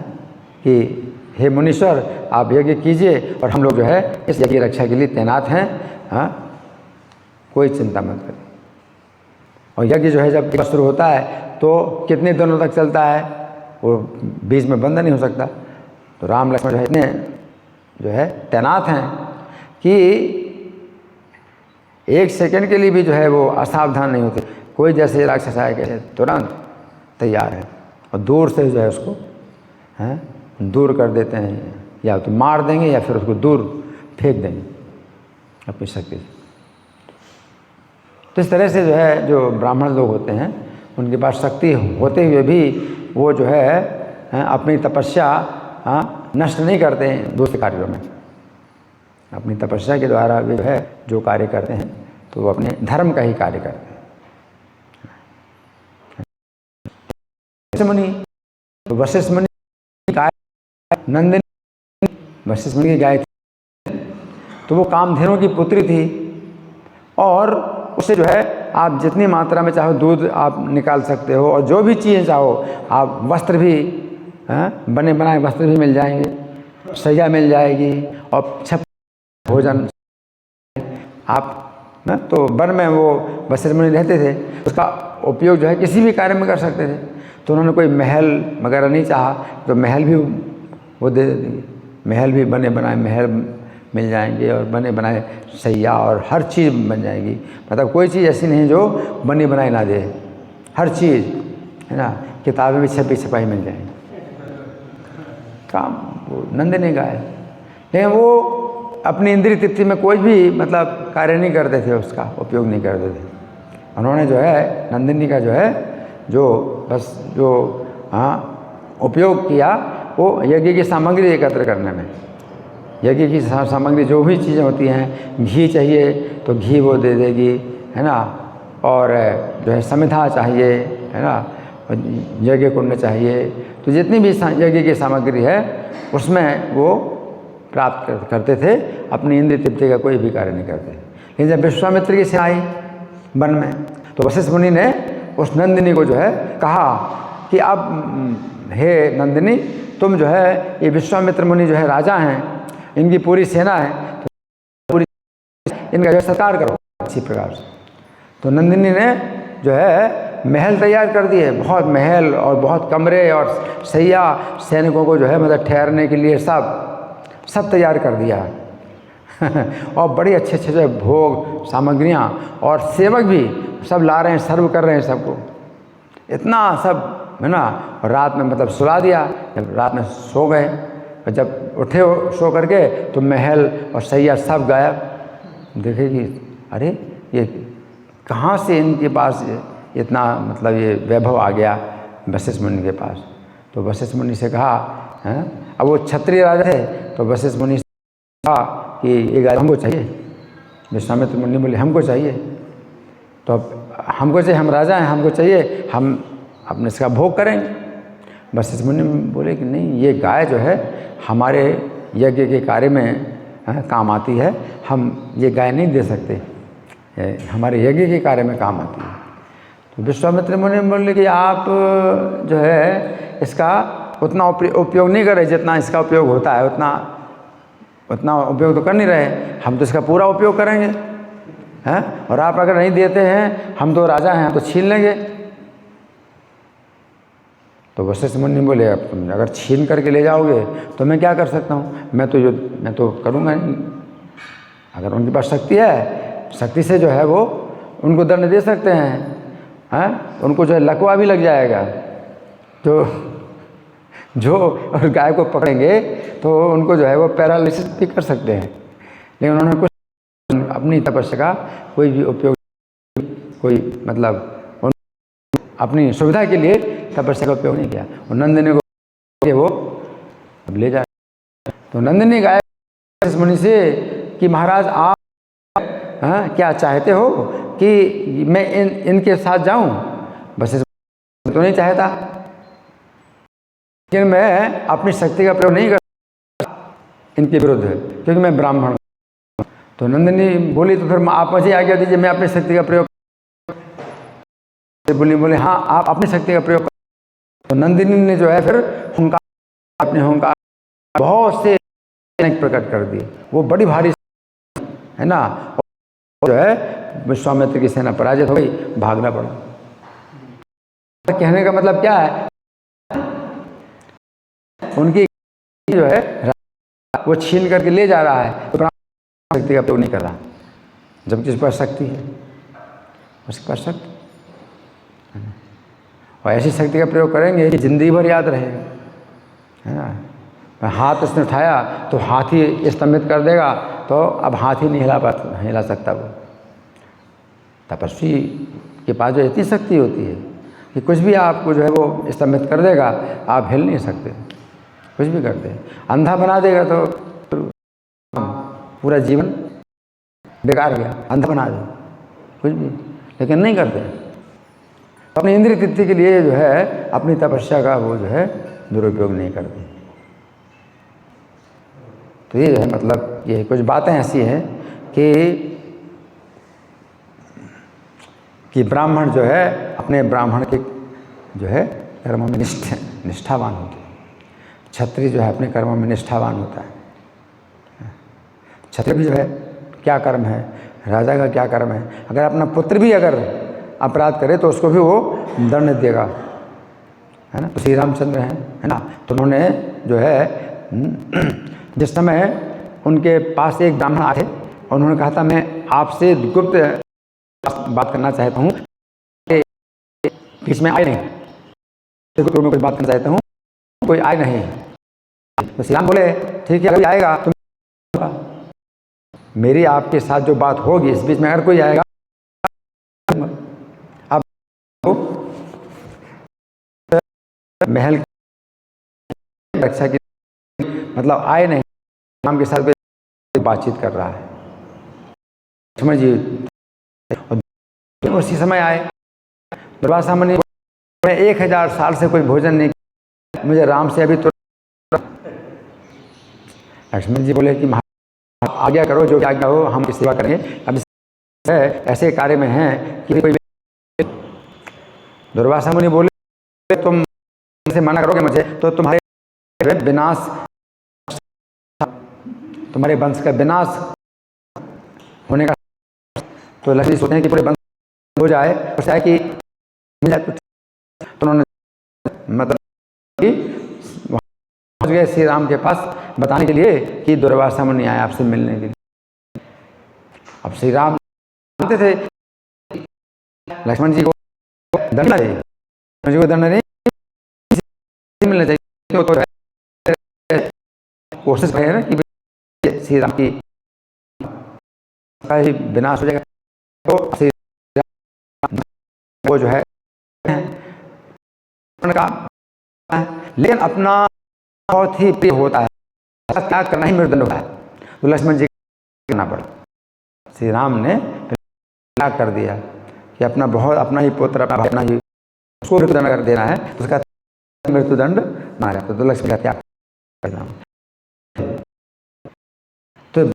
कि हे मुनीश्वर, आप यज्ञ कीजिए और हम लोग जो है इस यज्ञ की रक्षा के लिए तैनात हैं, हाँ, कोई चिंता मत करें। और यज्ञ जो है जब शुरू होता है तो कितने दिनों तक चलता है, वो बीच में बंद नहीं हो सकता। तो राम लक्ष्मण जो है इतने जो है तैनात हैं कि एक सेकंड के लिए भी जो है वो असावधान नहीं होते। कोई जैसे राक्षस आए कैसे तुरंत तैयार है, और दूर से जो है उसको हैं दूर कर देते हैं, या तो मार देंगे या फिर उसको दूर फेंक देंगे अपनी शक्ति से। तो इस तरह से जो है जो ब्राह्मण लोग होते हैं, उनके पास शक्ति होते हुए भी वो जो है अपनी तपस्या नष्ट नहीं करते हैं दूसरे कार्यों में। अपनी तपस्या के द्वारा वे जो है जो कार्य करते हैं तो वो अपने धर्म का ही कार्य करते हैं। मुनि तो वशिष्ठ मुनि गाय नंदिनी, वशिष्ठ मुनि की गाय तो वो कामधेनु की पुत्री थी और उससे जो है आप जितनी मात्रा में चाहो दूध आप निकाल सकते हो और जो भी चीज़ें चाहो आप वस्त्र भी बने बनाए वस्त्र भी मिल जाएंगे, सैया मिल जाएगी और छप भोजन आप तो वन में वो वशिष्ठ मुनि रहते थे, उसका उपयोग जो है किसी भी कार्य में कर सकते थे। तो उन्होंने कोई महल वगैरह नहीं चाहा तो महल भी वो दे देंगे, महल भी बने बनाए महल मिल जाएंगे और बने बनाए सैया और हर चीज़ बन जाएगी। मतलब कोई चीज़ ऐसी नहीं जो बनी बनाई ना दे, हर चीज़ है ना, किताबें भी छपी छपाई मिल जाएंगी। काम वो नंदिनी गाय, लेकिन वो अपनी इंद्रिय तृप्ति में कोई भी मतलब कार्य नहीं करते थे, उसका उपयोग नहीं करते थे। उन्होंने जो है नंदिनी का जो है जो बस जो उपयोग किया वो यज्ञ की सामग्री एकत्र करने में। यज्ञ की सामग्री जो भी चीज़ें होती हैं, घी चाहिए तो घी वो दे देगी, है ना, और जो है समिधा चाहिए, है ना, यज्ञ कुंड चाहिए, तो जितनी भी यज्ञ की सामग्री है उसमें वो प्राप्त करते थे। अपनी इंद्रिय तृप्ति का कोई भी कार्य नहीं करते। लेकिन जब विश्वामित्र की सेना आई वन में तो वशिष्ठ मुनि ने उस नंदिनी को जो है कहा कि अब हे नंदिनी तुम जो है ये विश्वामित्र मुनि जो है राजा हैं, इनकी पूरी सेना है तो पूरी इनका जो सत्कार करो अच्छी प्रकार से। तो नंदिनी ने जो है महल तैयार कर दिए, बहुत महल और बहुत कमरे और सैया सैनिकों को जो है मतलब ठहरने के लिए सब तैयार कर दिया और बड़ी अच्छे जो है भोग सामग्रियाँ और सेवक भी सब ला रहे हैं, सर्व कर रहे हैं सबको, इतना सब है ना। और रात में मतलब सुला दिया, जब रात में सो गए और जब उठे सो करके तो महल और सैया सब गायब। देखे कि अरे ये कहाँ से इनके पास इतना मतलब ये वैभव आ गया वशिष्ठ मुनि के पास। तो वशिष्ठ मुनि से कहा हैं, अब वो क्षत्रिय राजा थे तो वशिष्ठ मुनि से कहा कि ये गाय हमको चाहिए। विश्वामित्र मुनि बोले हमको चाहिए, तो अब हमको चाहिए, हम राजा हैं, हमको चाहिए, हम अपने इसका भोग करेंगे। वशिष्ठ मुनि बोले कि नहीं, ये गाय जो है हमारे यज्ञ के कार्य में काम आती है, हम ये गाय नहीं दे सकते, हमारे यज्ञ के कार्य में काम आती है। तो विश्वामित्र मुनि बोले कि आप जो है इसका उतना उपयोग नहीं कर रहे जितना इसका उपयोग होता है, उतना उपयोग तो कर नहीं रहे, हम तो इसका पूरा उपयोग करेंगे हैं, और आप अगर नहीं देते हैं, हम तो राजा हैं, हम तो छीन लेंगे। तो वशिष्ठ मुनि बोले अब तुम अगर छीन करके ले जाओगे तो मैं क्या कर सकता हूँ, मैं तो करूँगा नहीं। अगर उनके पास शक्ति है, शक्ति से जो है वो उनको दंड दे सकते हैं, उनको जो है लकवा भी लग जाएगा। तो जो और गाय को पकड़ेंगे तो उनको जो है वो पैरालिसिस भी कर सकते हैं। लेकिन उन्होंने कुछ अपनी तपस्या का कोई भी उपयोग, कोई मतलब अपनी सुविधा के लिए तपस्या का उपयोग नहीं किया। और नंदिनी को वो अब ले जाए। तो नंदिनी गाय मुनि से कि महाराज आप क्या चाहते हो कि मैं इनके साथ जाऊं? बस तो नहीं चाहता, लेकिन मैं अपनी शक्ति का प्रयोग नहीं कर इनके विरुद्ध, क्योंकि मैं ब्राह्मण हूं। तो नंदिनी बोली तो फिर आप मुझे आज्ञा दीजिए, मैं अपनी शक्ति का प्रयोग। बोले हाँ आप अपनी शक्ति का प्रयोग। तो नंदिनी ने जो है फिर हुंकार, अपने हुंकार बहुत से प्रकट कर दिए, वो बड़ी भारी है ना, जो है विश्वामित्र की सेना पराजित हो गई, भागना पड़ा। कहने का मतलब क्या है, उनकी जो है वो छीन करके ले जा रहा है, तो शक्ति का प्रयोग नहीं कर रहा, जबकि उस पर शक्ति है, उसके पास शक्ति। और ऐसी शक्ति का प्रयोग करेंगे कि जिंदगी भर याद रहेगा, है ना। हाथ उसने उठाया तो हाथी स्तंभित कर देगा, तो अब हाथी नहीं हिला सकता वो। तपस्वी के पास जो इतनी शक्ति होती है, कि कुछ भी आपको जो है वो स्तंभित कर देगा, आप हिल नहीं सकते, कुछ भी कर दे। अंधा बना देगा तो पूरा जीवन बेकार गया, अंधा बना दे कुछ भी, लेकिन नहीं करते। अपनी इंद्रिय तृप्ति के लिए जो है अपनी तपस्या का वो जो है दुरुपयोग नहीं करते। तो ये जो है मतलब ये कुछ बातें ऐसी हैं कि ब्राह्मण जो है अपने ब्राह्मण के जो है कर्मों में निष्ठावान होते हैं। क्षत्रिय जो है अपने कर्मों में निष्ठावान होता है। क्षत्रिय भी जो है क्या कर्म है, राजा का क्या कर्म है, अगर अपना पुत्र भी अगर अपराध करे तो उसको भी वो दंड देगा, है ना। तो श्री रामचंद्र हैं, है ना, तो उन्होंने जो है जिस समय उनके पास एक ब्राह्मण आए और उन्होंने कहा था मैं आपसे गुप्त बात करना चाहता हूँ, बीच में आए नहीं, गुप्त में कुछ बात करना चाहता हूँ, कोई आए नहीं। तो श्री राम बोले ठीक है, अगर आएगा तो मेरी आपके साथ जो बात होगी इस बीच में अगर कोई आएगा, अब महल की रक्षा की मतलब आए नहीं, राम के साथ बातचीत कर रहा है लक्ष्मण जी। उसी समय आए, दुर्वासा मुनि 1000 साल से कोई भोजन नहीं किया, मुझे राम से अभी तो। लक्ष्मण जी बोले कि आज्ञा करो, जो आज्ञा हो हम सेवा करेंगे। अब ऐसे कार्य में हैं कि कोई। दुर्वासा मुनि बोले तुम से मना करोगे मुझे तो तुम्हारे विनाश, तुम्हारे वंश का विनाश होने का। तो लक्ष्मण सोचते हैं कि पूरे वंश हो जाए, उससे है कि तो उन्होंने मतलब कि पहुंच गए श्री राम के पास बताने के लिए कि दुर्वासा मुनि आए आपसे मिलने के लिए। अब श्री राम जानते थे लक्ष्मण जी को दंड चाहिए, लक्ष्मण जी को दंड नहीं मिलना चाहिए, क्यों तो कोशिश है ना कि श्री राम की विनाश हो जाएगा। तो श्री राम वो जो है का, लेकिन अपना बहुत ही प्रिय होता है, त्याग करना ही मृदंड होता है। तो लक्ष्मण जी करना पड़ा, श्री राम ने त्याग कर दिया कि अपना बहुत अपना ही पुत्र अपना ही उसको मृत्युदंड कर देना है, उसका मृत्युदंड मारा। तो लक्ष्मण का त्याग करना। तो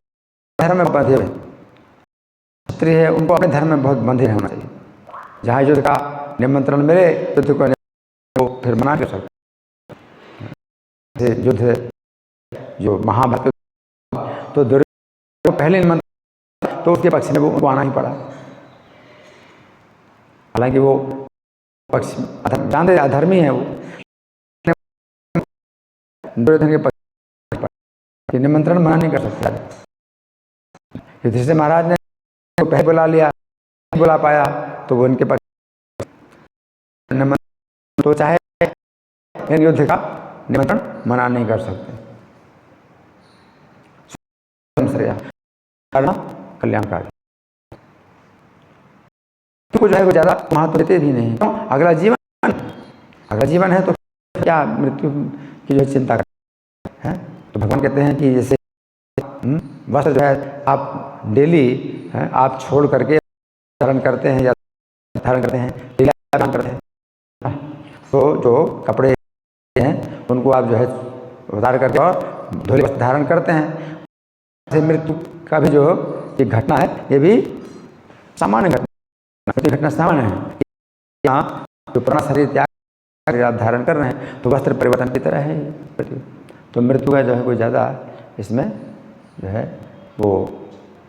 धर्म में बंधे हुए क्षत्रिय है, उनको अपने धर्म में बहुत बंधे रहना चाहिए। जहाँ युद्ध का निमंत्रण मिले युद्ध को फिर मना कर सकते। युद्ध जो महाभारत तो दुर्योधन पहले निमंत्रण तो उसके पक्ष में वो आना ही पड़ा, हालांकि वो पक्ष जानते अधर्मी है, वो दुर्योधन के पक्ष निमंत्रण मना नहीं कर सकता। युधिष्ठिर महाराज ने पहले बुला लिया, नहीं बुला पाया तो वो उनके पक्ष निमंत्रण तो चाहे युद्ध का निमंत्रण मना नहीं कर सकते। करना कल्याणकारी तो जो है वो ज्यादा महत्व देते भी नहीं। तो अगला जीवन है तो क्या मृत्यु की जो चिंता करते हैं। तो भगवान कहते हैं कि जैसे वस्त्र जो है आप डेली आप छोड़ करके धारण करते हैं या धारण करते हैं, धारण करते हैं, तो जो कपड़े हैं उनको आप जो है उतार करके और धोले वस्त्र धारण करते हैं। ऐसे मृत्यु का भी जो ये घटना है ये भी सामान्य घटना सामान्य है। यहाँ जो पुराना शरीर त्याग आप धारण कर रहे हैं तो वस्त्र परिवर्तन की तरह है। तो मृत्यु का जो है कोई ज़्यादा इसमें जो है वो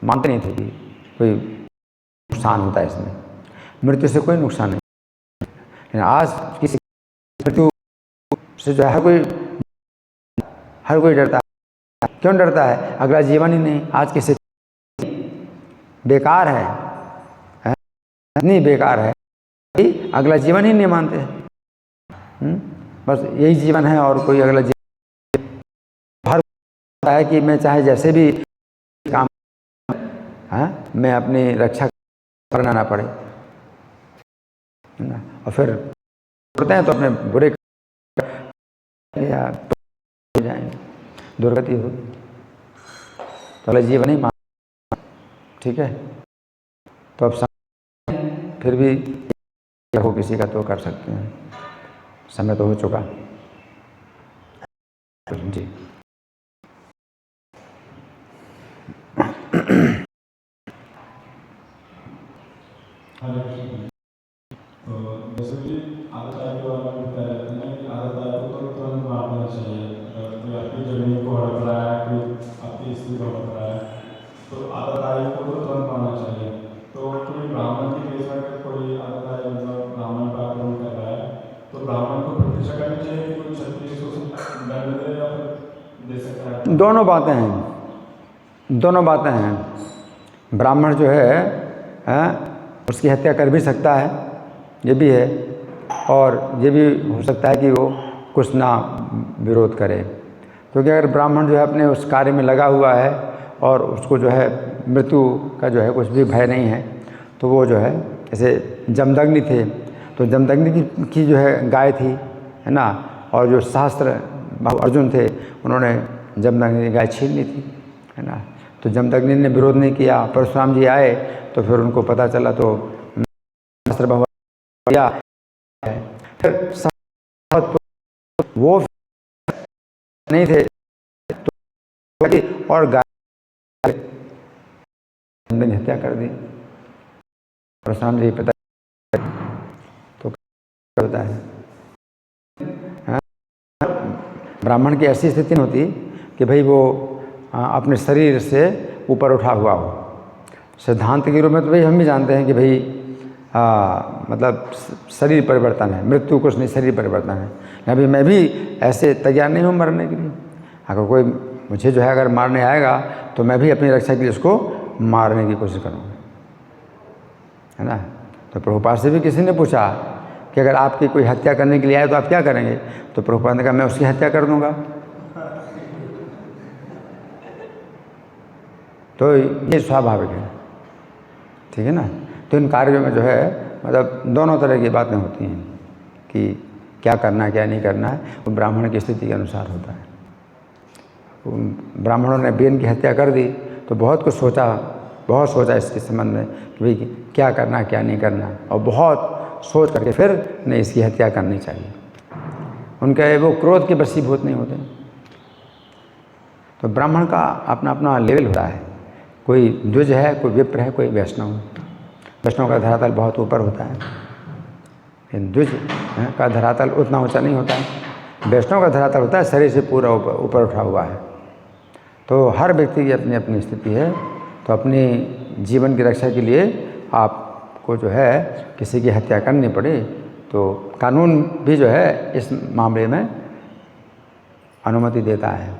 मानते नहीं थे कि कोई नुकसान होता है इसमें। मृत्यु से कोई नुकसान नहीं। आज किसी मृत्यु से जो है हर कोई डरता है। क्यों डरता है? अगला जीवन ही नहीं। आज की स्थिति बेकार है, इतनी बेकार है कि अगला जीवन ही नहीं मानते। बस यही जीवन है और कोई अगला जीवन हर है कि मैं चाहे जैसे भी काम मैं अपनी रक्षा करना ना पड़े, और फिर करते हैं तो अपने बुरे या हो जाएंगे, दुर्गति हो, तो अगले जीवन ही मान, ठीक है। तो अब फिर भी हो किसी का तो कर सकते हैं, समय तो हो चुका जी। जैसे कि आदत आय के बारे में बताया जाता है कि आदत आय को तो तुरंत मारना चाहिए। अगर कोई आपकी जमीन को हड़प रहा है, कोई आपकी स्त्री को हड़प रहा है, तो आदत आय को तो तुरंत मारना चाहिए। तो कोई ब्राह्मण की केस में अगर कोई आदत आय मतलब ब्राह्मण का आक्रमण कर रहा है, तो ब्राह्मण को प्रतीक्षा करनी चाहिए कि कोई क्षत्रिय को दंड दे या फिर दे सकता है? दोनों बातें हैं, दोनों बातें हैं। ब्राह्मण जो है उसकी हत्या कर भी सकता है, ये भी है, और ये भी हो सकता है कि वो कुछ ना विरोध करे, क्योंकि अगर ब्राह्मण जो है अपने उस कार्य में लगा हुआ है और उसको जो है मृत्यु का जो है कुछ भी भय नहीं है, तो वो जो है, जैसे जमदग्नि थे, तो जमदग्नि की जो है गाय थी, है ना, और जो सहस्त्र बाहु अर्जुन थे, उन्होंने जमदग्नि की गाय छीन ली थी, है ना। तो जमदग्नि ने विरोध नहीं किया, परशुराम जी आए तो फिर उनको पता चला, तो सहस्त्र बाहु या फिर वो नहीं थे तो और गाय ने हत्या कर दी, परशुराम जी पता तो क्या होता है। ब्राह्मण की ऐसी स्थिति नहीं होती कि भाई वो अपने शरीर से ऊपर उठा हुआ हो। सिद्धांत के रूप में तो भाई हम भी जानते हैं कि भाई मतलब शरीर परिवर्तन है, मृत्यु कुछ नहीं, शरीर परिवर्तन है। अभी मैं भी ऐसे तैयार नहीं हूँ मरने के लिए। अगर कोई मुझे जो है अगर मारने आएगा तो मैं भी अपनी रक्षा के लिए उसको मारने की कोशिश करूँगा, है ना। तो प्रभुपाद से भी किसी ने पूछा कि अगर आपकी कोई हत्या करने के लिए आए तो आप क्या करेंगे, तो प्रभुपाद ने कहा मैं उसकी हत्या कर दूँगा। तो ये स्वाभाविक है, ठीक है ना। तो इन कार्यों में जो है मतलब दोनों तरह की बातें होती हैं कि क्या करना है क्या नहीं करना है, वो ब्राह्मण की स्थिति के अनुसार होता है। ब्राह्मणों ने बेन की हत्या कर दी तो बहुत कुछ सोचा, बहुत सोचा इसके संबंध में कि भाई क्या करना है क्या नहीं करना, और बहुत सोच करके फिर नहीं इसकी हत्या करनी चाहिए। उनके वो क्रोध के वशीभूत नहीं होते। तो ब्राह्मण का अपना अपना लेवल होता है, कोई द्विज है, कोई विप्र है, कोई वैष्णव है। वैष्णव का धरातल बहुत ऊपर होता है, द्विज का धरातल उतना ऊंचा नहीं होता है। वैष्णव का धरातल होता है शरीर से पूरा ऊपर उठा हुआ है। तो हर व्यक्ति की अपनी अपनी स्थिति है। तो अपनी जीवन की रक्षा के लिए आपको जो है किसी की हत्या करनी पड़े तो कानून भी जो है इस मामले में अनुमति देता है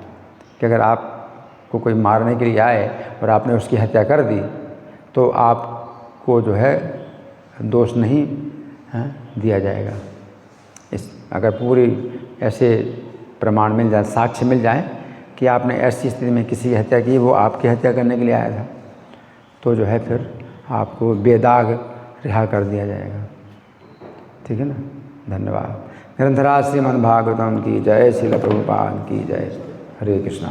कि अगर आपको कोई मारने के लिए आए और आपने उसकी हत्या कर दी तो आपको जो है दोष नहीं दिया जाएगा। इस अगर पूरी ऐसे प्रमाण मिल जाए, साक्ष्य मिल जाए कि आपने ऐसी स्थिति में किसी की हत्या की, वो आपकी हत्या करने के लिए आया था, तो जो है फिर आपको बेदाग रिहा कर दिया जाएगा। ठीक है ना। धन्यवाद। ग्रंथराज श्रीमद् भागवतम की जय, श्रील प्रभुपाद की जय। हरे कृष्णा।